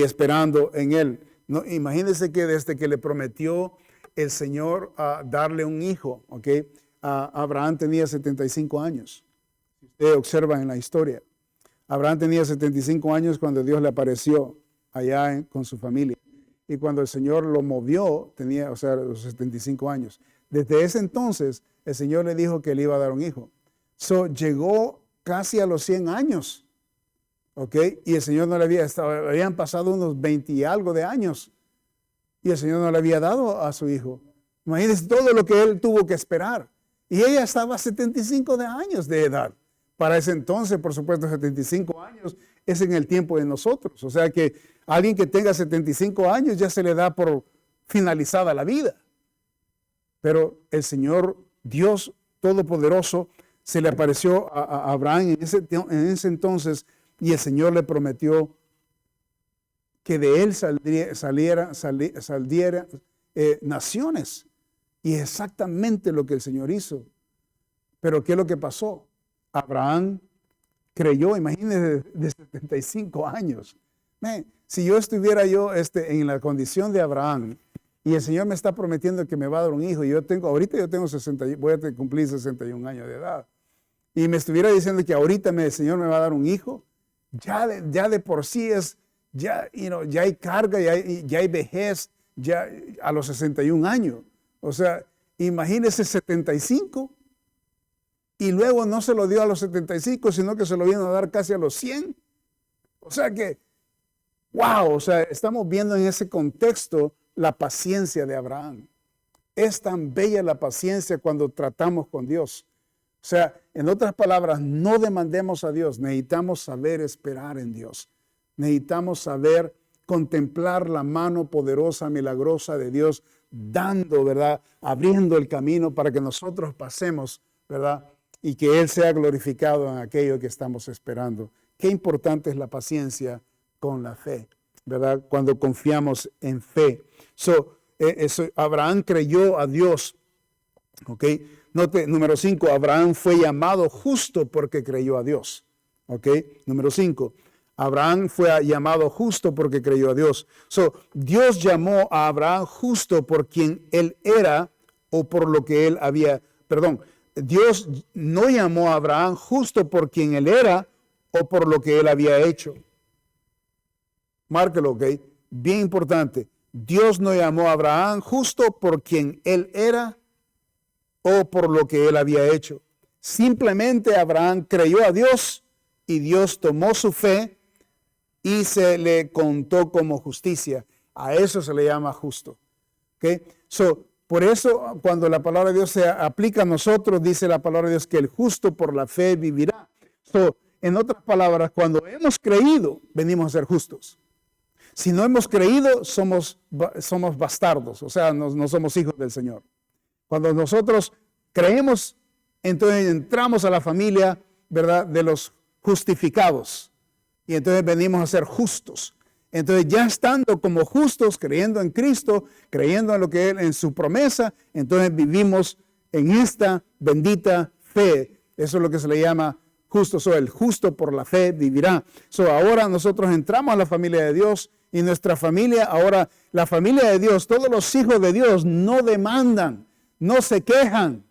esperando en Él. No, imagínese que desde que le prometió el Señor darle un hijo, ¿ok? Abraham tenía 75 años. Usted observa en la historia. Abraham tenía 75 años cuando Dios le apareció allá con su familia. Y cuando el Señor lo movió, tenía, o sea, los 75 años. Desde ese entonces, el Señor le dijo que le iba a dar un hijo. Llegó casi a los 100 años. ¿Ok? Y el Señor no le habían pasado unos 20 y algo de años. Y el Señor no le había dado a su hijo. Imagínense todo lo que él tuvo que esperar. Y ella estaba a 75 de años de edad. Para ese entonces, por supuesto, 75 años es en el tiempo de nosotros. O sea que alguien que tenga 75 años ya se le da por finalizada la vida. Pero el Señor, Dios Todopoderoso, se le apareció a Abraham en ese entonces y el Señor le prometió que de él saldieran naciones. Y es exactamente lo que el Señor hizo. Pero ¿qué es lo que pasó? Abraham creyó, imagínense, de 75 años. Si yo estuviera en la condición de Abraham y el Señor me está prometiendo que me va a dar un hijo, y ahorita yo tengo voy a cumplir 61 años de edad, y me estuviera diciendo que ahorita el Señor me va a dar un hijo, ya de por sí ya hay carga, ya hay vejez, ya a los 61 años. O sea, imagínese 75. Y luego no se lo dio a los 75, sino que se lo vino a dar casi a los 100. O sea que, wow, o sea, estamos viendo en ese contexto la paciencia de Abraham. Es tan bella la paciencia cuando tratamos con Dios. O sea, en otras palabras, no demandemos a Dios, necesitamos saber esperar en Dios. Necesitamos saber contemplar la mano poderosa, milagrosa de Dios, dando, ¿verdad? Abriendo el camino para que nosotros pasemos, ¿verdad? Y que Él sea glorificado en aquello que estamos esperando. Qué importante es la paciencia con la fe, ¿verdad? Cuando confiamos en fe. Abraham creyó a Dios. ¿Ok? Note, número 5, Abraham fue llamado justo porque creyó a Dios. ¿Ok? Número 5, Abraham fue llamado justo porque creyó a Dios. Dios llamó a Abraham justo por quien él era o por lo que él había, Dios no llamó a Abraham justo por quien él era o por lo que él había hecho. Márquelo, ¿ok? Bien importante. Dios no llamó a Abraham justo por quien él era o por lo que él había hecho. Simplemente Abraham creyó a Dios y Dios tomó su fe y se le contó como justicia. A eso se le llama justo. ¿Ok? Por eso, cuando la palabra de Dios se aplica a nosotros, dice la palabra de Dios que el justo por la fe vivirá. En otras palabras, cuando hemos creído, venimos a ser justos. Si no hemos creído, somos bastardos, o sea, no somos hijos del Señor. Cuando nosotros creemos, entonces entramos a la familia, ¿verdad?, de los justificados. Y entonces venimos a ser justos. Entonces ya estando como justos, creyendo en Cristo, creyendo en lo que Él, en su promesa, entonces vivimos en esta bendita fe. Eso es lo que se le llama justos. El justo por la fe vivirá. Ahora nosotros entramos a la familia de Dios y nuestra familia, ahora la familia de Dios, todos los hijos de Dios no demandan, no se quejan.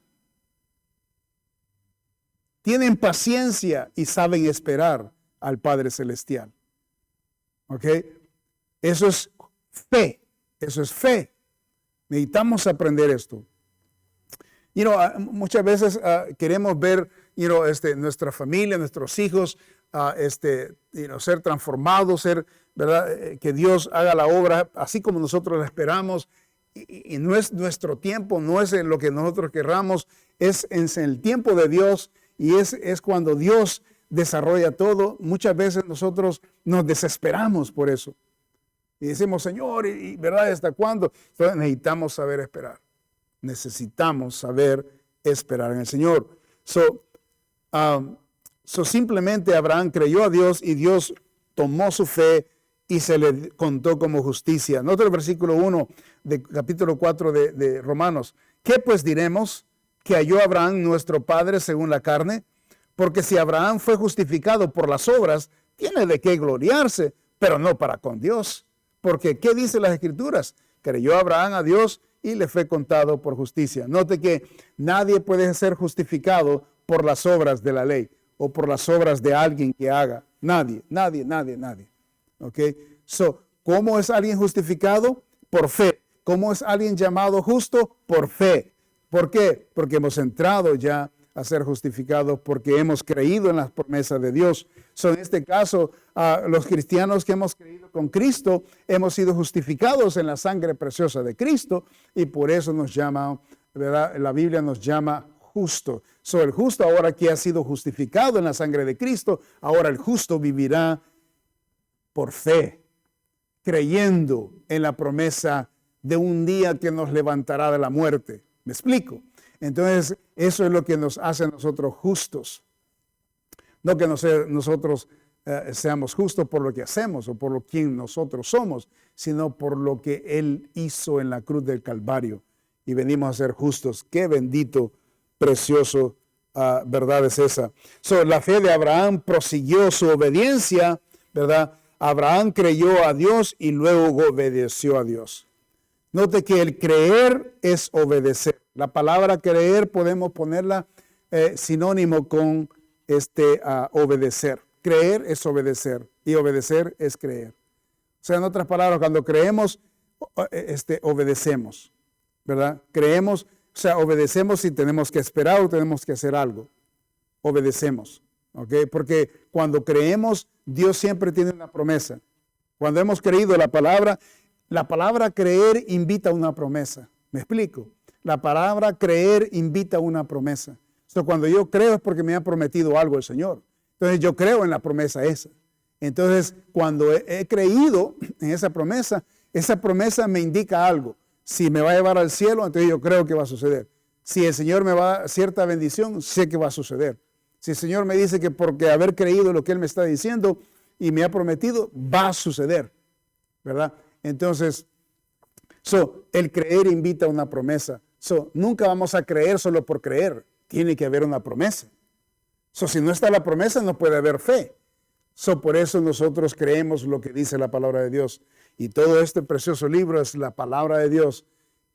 Tienen paciencia y saben esperar al Padre Celestial. ¿Ok? Eso es fe. Eso es fe. Necesitamos aprender esto. Muchas veces queremos ver, nuestra familia, nuestros hijos, ser transformados, ¿verdad? Que Dios haga la obra así como nosotros la esperamos. Y no es nuestro tiempo, no es en lo que nosotros querramos, es en el tiempo de Dios y es cuando Dios desarrolla todo. Muchas veces nosotros nos desesperamos por eso. Y decimos, Señor, ¿verdad? ¿Hasta cuándo? Entonces necesitamos saber esperar. Necesitamos saber esperar en el Señor. Simplemente Abraham creyó a Dios y Dios tomó su fe y se le contó como justicia. Nota el versículo 1 de capítulo 4 de Romanos. ¿Qué pues diremos? Que halló Abraham nuestro padre según la carne, porque si Abraham fue justificado por las obras, tiene de qué gloriarse, pero no para con Dios. Porque, ¿qué dicen las Escrituras? Creyó Abraham a Dios y le fue contado por justicia. Note que nadie puede ser justificado por las obras de la ley o por las obras de alguien que haga. Nadie. ¿Ok? ¿Cómo es alguien justificado? Por fe. ¿Cómo es alguien llamado justo? Por fe. ¿Por qué? Porque hemos entrado ya a ser justificados, porque hemos creído en las promesas de Dios. En este caso, los cristianos que hemos creído con Cristo, hemos sido justificados en la sangre preciosa de Cristo, y por eso nos llama, ¿verdad? La Biblia nos llama justo. El justo, ahora que ha sido justificado en la sangre de Cristo, ahora el justo vivirá por fe, creyendo en la promesa de un día que nos levantará de la muerte. ¿Me explico? Entonces, eso es lo que nos hace a nosotros justos. No que nosotros seamos justos por lo que hacemos o por lo que nosotros somos, sino por lo que Él hizo en la cruz del Calvario. Y venimos a ser justos. Qué bendito, precioso verdad es esa. La fe de Abraham prosiguió su obediencia, ¿verdad? Abraham creyó a Dios y luego obedeció a Dios. Note que el creer es obedecer. La palabra creer podemos ponerla sinónimo con obedecer. Creer es obedecer y obedecer es creer. En otras palabras, cuando creemos, obedecemos, ¿verdad? Creemos, obedecemos si tenemos que esperar o tenemos que hacer algo. Obedecemos, ¿ok? Porque cuando creemos, Dios siempre tiene una promesa. Cuando hemos creído la palabra creer invita a una promesa. ¿Me explico? La palabra creer invita a una promesa. Cuando yo creo es porque me ha prometido algo el Señor. Entonces yo creo en la promesa esa. Entonces cuando he creído en esa promesa me indica algo. Si me va a llevar al cielo, entonces yo creo que va a suceder. Si el Señor me va a dar cierta bendición, sé que va a suceder. Si el Señor me dice que porque haber creído lo que Él me está diciendo y me ha prometido, va a suceder, ¿verdad? Entonces, el creer invita a una promesa. Nunca vamos a creer solo por creer. Tiene que haber una promesa. Si no está la promesa, no puede haber fe. Por eso nosotros creemos lo que dice la palabra de Dios. Y todo este precioso libro es la palabra de Dios,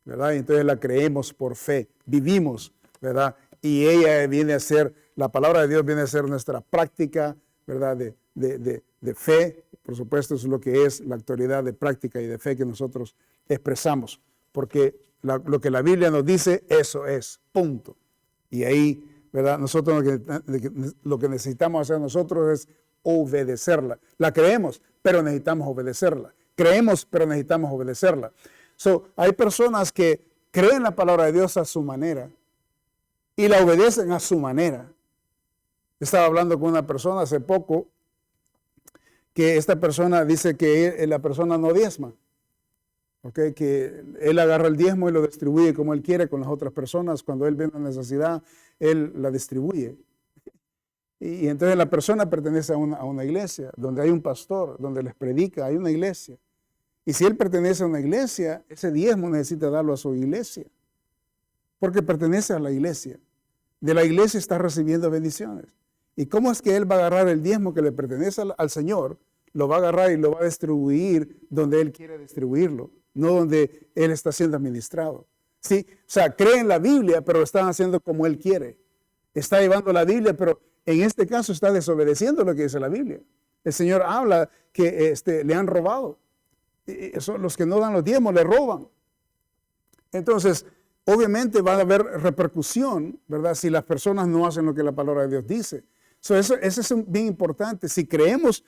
¿verdad? Y entonces la creemos por fe. Vivimos, ¿verdad? Y ella viene a ser, la palabra de Dios viene a ser nuestra práctica, ¿verdad? De fe. Por supuesto, es lo que es la actualidad de práctica y de fe que nosotros expresamos. Porque lo que la Biblia nos dice, eso es, punto. Y ahí, ¿verdad? Nosotros lo que necesitamos hacer nosotros es obedecerla. La creemos, pero necesitamos obedecerla. Creemos, pero necesitamos obedecerla. Hay personas que creen la palabra de Dios a su manera y la obedecen a su manera. Estaba hablando con una persona hace poco que esta persona dice que la persona no diezma. Okay, que él agarra el diezmo y lo distribuye como él quiere con las otras personas. Cuando él ve una necesidad, él la distribuye. Y entonces la persona pertenece a una iglesia, donde hay un pastor, donde les predica, hay una iglesia. Y si él pertenece a una iglesia, ese diezmo necesita darlo a su iglesia, porque pertenece a la iglesia. De la iglesia está recibiendo bendiciones. ¿Y cómo es que él va a agarrar el diezmo que le pertenece al Señor? Lo va a agarrar y lo va a distribuir donde él quiere distribuirlo, no donde él está siendo administrado. Sí, o sea, cree en la Biblia, pero lo están haciendo como él quiere. Está llevando la Biblia, pero en este caso está desobedeciendo lo que dice la Biblia. El Señor habla que le han robado. Los que no dan los diezmos le roban. Entonces, obviamente va a haber repercusión, ¿verdad? Si las personas no hacen lo que la palabra de Dios dice. Eso es bien importante. Si creemos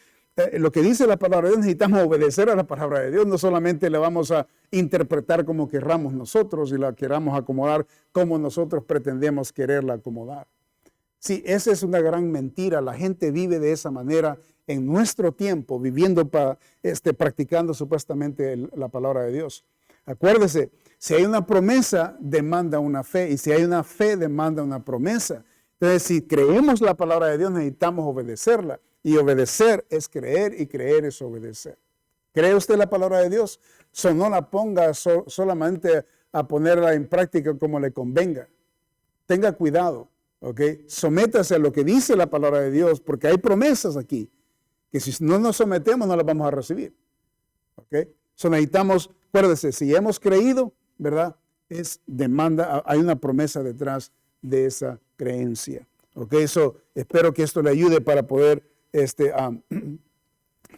lo que dice la palabra de Dios, necesitamos obedecer a la palabra de Dios. No solamente la vamos a interpretar como querramos nosotros y la queramos acomodar como nosotros pretendemos quererla acomodar. Sí, esa es una gran mentira. La gente vive de esa manera en nuestro tiempo, viviendo, practicando supuestamente la palabra de Dios. Acuérdese, si hay una promesa, demanda una fe. Y si hay una fe, demanda una promesa. Entonces, si creemos la palabra de Dios, necesitamos obedecerla. Y obedecer es creer y creer es obedecer. ¿Cree usted la palabra de Dios? No la ponga solamente a ponerla en práctica como le convenga. Tenga cuidado, ¿ok? Sométase a lo que dice la palabra de Dios, porque hay promesas aquí, que si no nos sometemos no las vamos a recibir. ¿Ok? Necesitamos, acuérdese, si hemos creído, ¿verdad? Hay una promesa detrás de esa creencia. ¿Ok? Espero que esto le ayude para poder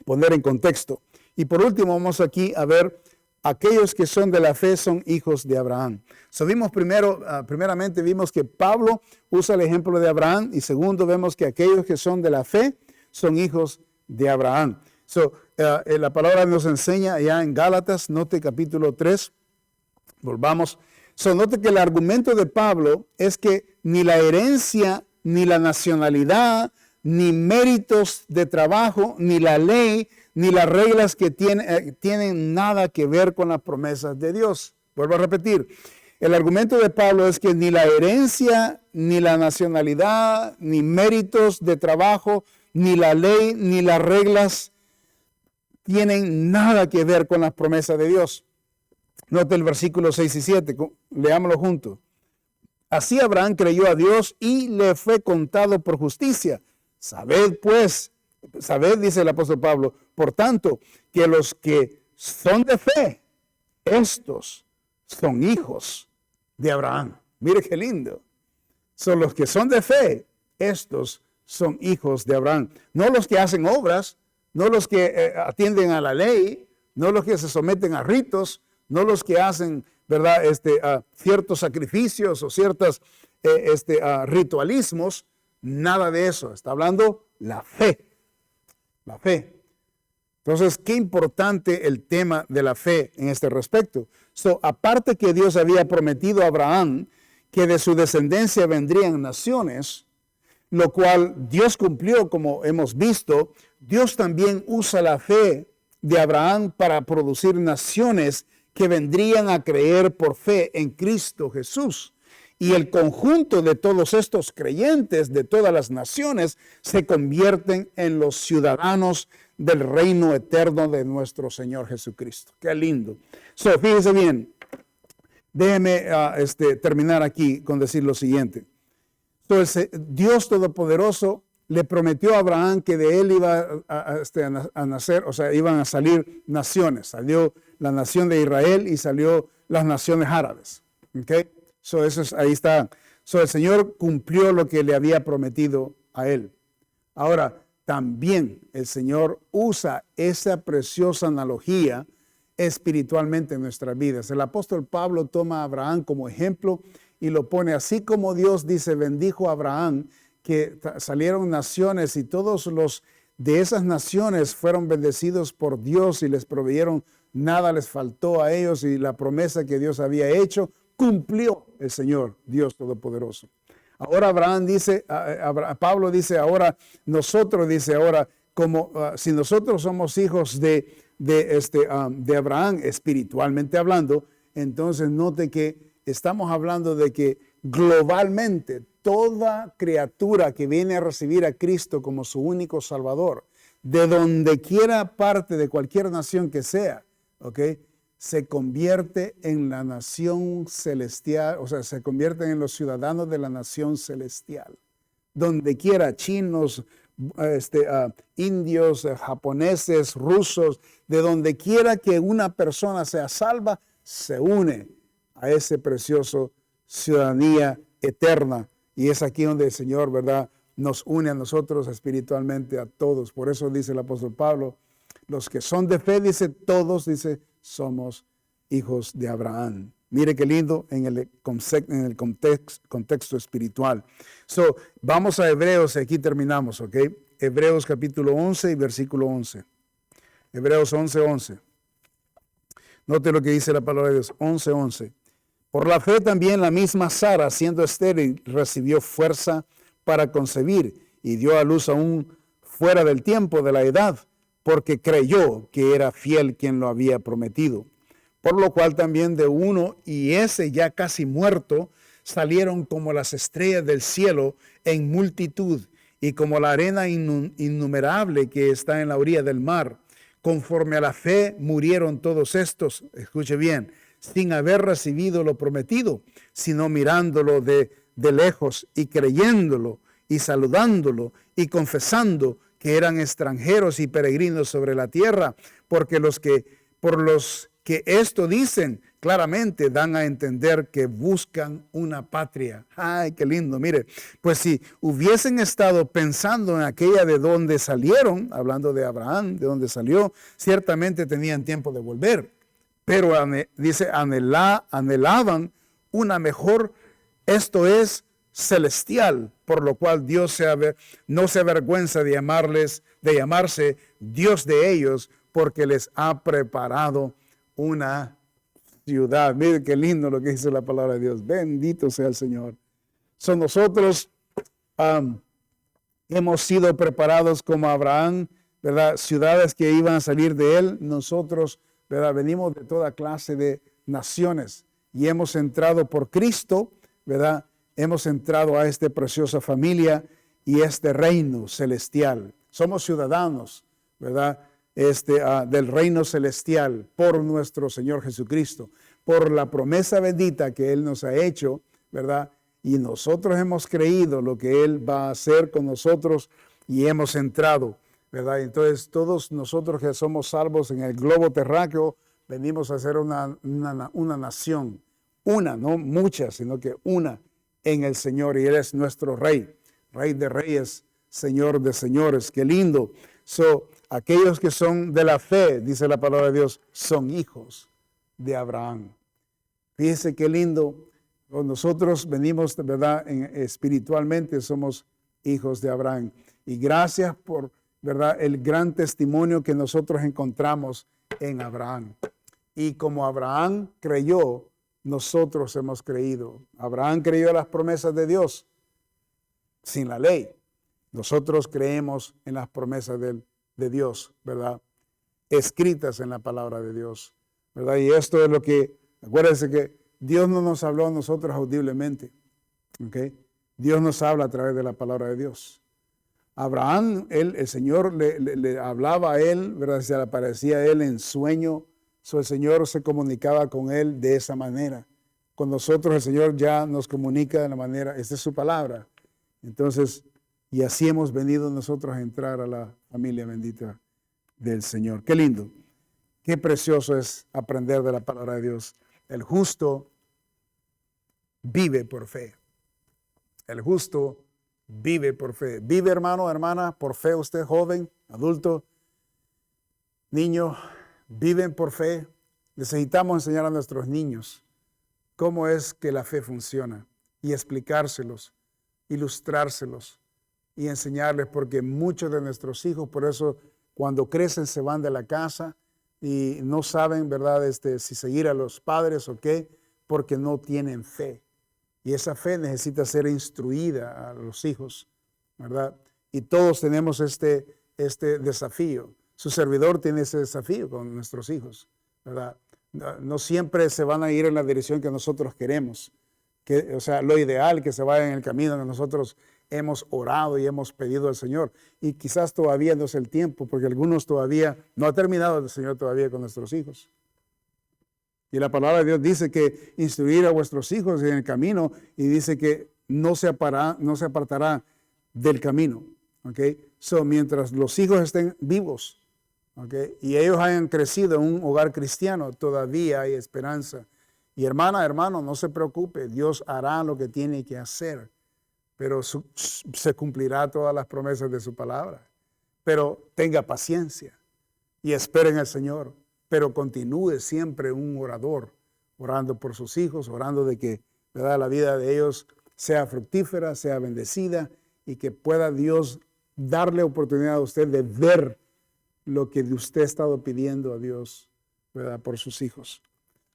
poner en contexto. Y por último, vamos aquí a ver, aquellos que son de la fe son hijos de Abraham. Primeramente vimos que Pablo usa el ejemplo de Abraham, y segundo vemos que aquellos que son de la fe son hijos de Abraham. La palabra nos enseña ya en Gálatas, note capítulo 3, volvamos. Note que el argumento de Pablo es que ni la herencia, ni la nacionalidad, ni méritos de trabajo, ni la ley, ni las reglas que tienen nada que ver con las promesas de Dios. Vuelvo a repetir, el argumento de Pablo es que ni la herencia, ni la nacionalidad, ni méritos de trabajo, ni la ley, ni las reglas tienen nada que ver con las promesas de Dios. Note el versículo 6 y 7, leámoslo juntos. Así Abraham creyó a Dios y le fue contado por justicia. Sabed, dice el apóstol Pablo, por tanto, que los que son de fe, estos son hijos de Abraham. Mire qué lindo. Son los que son de fe, estos son hijos de Abraham. No los que hacen obras, no los que atienden a la ley, no los que se someten a ritos, no los que hacen, ¿verdad? Ciertos sacrificios o ciertos ritualismos. Nada de eso. Está hablando la fe. La fe. Entonces, qué importante el tema de la fe en este respecto. Aparte que Dios había prometido a Abraham que de su descendencia vendrían naciones, lo cual Dios cumplió, como hemos visto, Dios también usa la fe de Abraham para producir naciones que vendrían a creer por fe en Cristo Jesús. Y el conjunto de todos estos creyentes de todas las naciones se convierten en los ciudadanos del reino eterno de nuestro Señor Jesucristo. Qué lindo. Fíjese bien, déjeme terminar aquí con decir lo siguiente. Entonces, Dios Todopoderoso le prometió a Abraham que de él iba a nacer, o sea, iban a salir naciones. Salió la nación de Israel y salió las naciones árabes. ¿Okay? Ahí está. El Señor cumplió lo que le había prometido a él. Ahora, también el Señor usa esa preciosa analogía espiritualmente en nuestras vidas. El apóstol Pablo toma a Abraham como ejemplo y lo pone así como Dios dice, bendijo a Abraham, que salieron naciones y todos los de esas naciones fueron bendecidos por Dios y les proveyeron, nada les faltó a ellos y la promesa que Dios había hecho, cumplió el Señor, Dios Todopoderoso. Ahora Pablo dice, ahora nosotros, como si nosotros somos hijos de Abraham, espiritualmente hablando, entonces note que estamos hablando de que globalmente toda criatura que viene a recibir a Cristo como su único Salvador, de donde quiera parte de cualquier nación que sea, ¿ok?, se convierte en la nación celestial, o sea, se convierten en los ciudadanos de la nación celestial. donde quiera, chinos, indios, japoneses, rusos, de donde quiera que una persona sea salva, se une a ese precioso ciudadanía eterna. Y es aquí donde el Señor, ¿verdad?, nos une a nosotros espiritualmente, a todos. Por eso dice el apóstol Pablo, los que son de fe, dice, todos, dice, somos hijos de Abraham. Mire qué lindo en el contexto espiritual. Vamos a Hebreos, aquí terminamos, ¿ok? Hebreos capítulo 11 y versículo 11. Hebreos 11:11. Note lo que dice la palabra de Dios, 11:11. Por la fe también la misma Sara, siendo estéril, recibió fuerza para concebir y dio a luz aún fuera del tiempo de la edad, porque creyó que era fiel quien lo había prometido. Por lo cual también de uno, y ese ya casi muerto, salieron como las estrellas del cielo en multitud, y como la arena innumerable que está en la orilla del mar. Conforme a la fe murieron todos estos, escuche bien, sin haber recibido lo prometido, sino mirándolo de lejos y creyéndolo y saludándolo y confesando que eran extranjeros y peregrinos sobre la tierra, porque por los que esto dicen claramente dan a entender que buscan una patria. Ay, qué lindo, mire, pues si hubiesen estado pensando en aquella de donde salieron, hablando de Abraham, de donde salió, ciertamente tenían tiempo de volver, pero dice, anhelaban una mejor, esto es celestial, por lo cual Dios no se avergüenza de llamarse Dios de ellos, porque les ha preparado una ciudad. Mire qué lindo lo que dice la palabra de Dios. Bendito sea el Señor. Nosotros hemos sido preparados como Abraham, ¿verdad? Ciudades que iban a salir de él. Nosotros, ¿verdad?, venimos de toda clase de naciones y hemos entrado por Cristo, ¿verdad? Hemos entrado a esta preciosa familia y este reino celestial. Somos ciudadanos, ¿verdad?, del reino celestial por nuestro Señor Jesucristo, por la promesa bendita que Él nos ha hecho, ¿verdad? Y nosotros hemos creído lo que Él va a hacer con nosotros y hemos entrado, ¿verdad? Entonces todos nosotros que somos salvos en el globo terráqueo, venimos a ser una nación, una, no muchas, sino que una en el Señor, y Él es nuestro Rey, Rey de Reyes, Señor de Señores. Qué lindo. Aquellos que son de la fe, dice la palabra de Dios, son hijos de Abraham. Fíjese qué lindo. Nosotros venimos, de verdad, espiritualmente somos hijos de Abraham. Y gracias por, verdad, el gran testimonio que nosotros encontramos en Abraham. Y como Abraham creyó, nosotros hemos creído. Abraham creyó las promesas de Dios sin la ley. Nosotros creemos en las promesas de Dios, ¿verdad? Escritas en la palabra de Dios, ¿verdad? Y esto es lo que, acuérdense que Dios no nos habló a nosotros audiblemente, ¿ok? Dios nos habla a través de la palabra de Dios. Abraham, el Señor le hablaba a él, ¿verdad? Se le aparecía a él en sueño. El Señor se comunicaba con él de esa manera. Con nosotros el Señor ya nos comunica de la manera, esta es su palabra. Entonces, y así hemos venido nosotros a entrar a la familia bendita del Señor. Qué lindo, qué precioso es aprender de la palabra de Dios. El justo vive por fe. El justo vive por fe. Vive, hermano, hermana, por fe. Usted joven, adulto, niño, viven por fe. Necesitamos enseñar a nuestros niños cómo es que la fe funciona y explicárselos, ilustrárselos y enseñarles, porque muchos de nuestros hijos, por eso cuando crecen se van de la casa y no saben, ¿verdad?, si seguir a los padres o qué, porque no tienen fe. Y esa fe necesita ser instruida a los hijos, ¿verdad? Y todos tenemos este desafío. Su servidor tiene ese desafío con nuestros hijos, ¿verdad? No siempre se van a ir en la dirección que nosotros queremos. O sea, lo ideal que se vaya en el camino que nosotros hemos orado y hemos pedido al Señor. Y quizás todavía no es el tiempo, porque algunos todavía, no ha terminado el Señor todavía con nuestros hijos. Y la palabra de Dios dice que instruir a vuestros hijos en el camino, y dice que no se apartará del camino. ¿Okay? So, mientras los hijos estén vivos, ¿okay? Y ellos hayan crecido en un hogar cristiano, todavía hay esperanza. Y hermano, no se preocupe, Dios hará lo que tiene que hacer, pero se cumplirá todas las promesas de su palabra. Pero tenga paciencia y espere en el Señor, pero continúe siempre un orador, orando por sus hijos, orando de que, ¿verdad?, la vida de ellos sea fructífera, sea bendecida y que pueda Dios darle oportunidad a usted de ver lo que usted ha estado pidiendo a Dios, ¿verdad?, por sus hijos.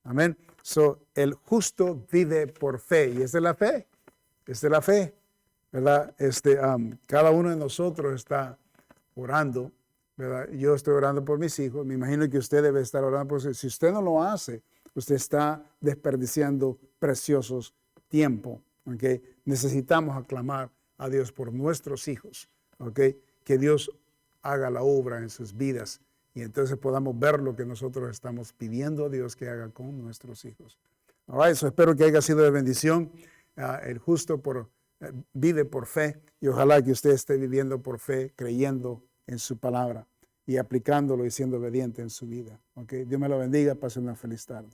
Amén. So, el justo vive por fe. Y esa es la fe. Esta es la fe, ¿verdad? Cada uno de nosotros está orando, ¿verdad? Yo estoy orando por mis hijos. Me imagino que usted debe estar orando por sus hijos. Si usted no lo hace, usted está desperdiciando preciosos tiempos. ¿Okay? Necesitamos aclamar a Dios por nuestros hijos. ¿Okay? Que Dios haga la obra en sus vidas y entonces podamos ver lo que nosotros estamos pidiendo a Dios que haga con nuestros hijos. All right, espero que haya sido de bendición. El justo vive por fe y ojalá que usted esté viviendo por fe, creyendo en su palabra y aplicándolo y siendo obediente en su vida. ¿Okay? Dios me lo bendiga. Pase una feliz tarde.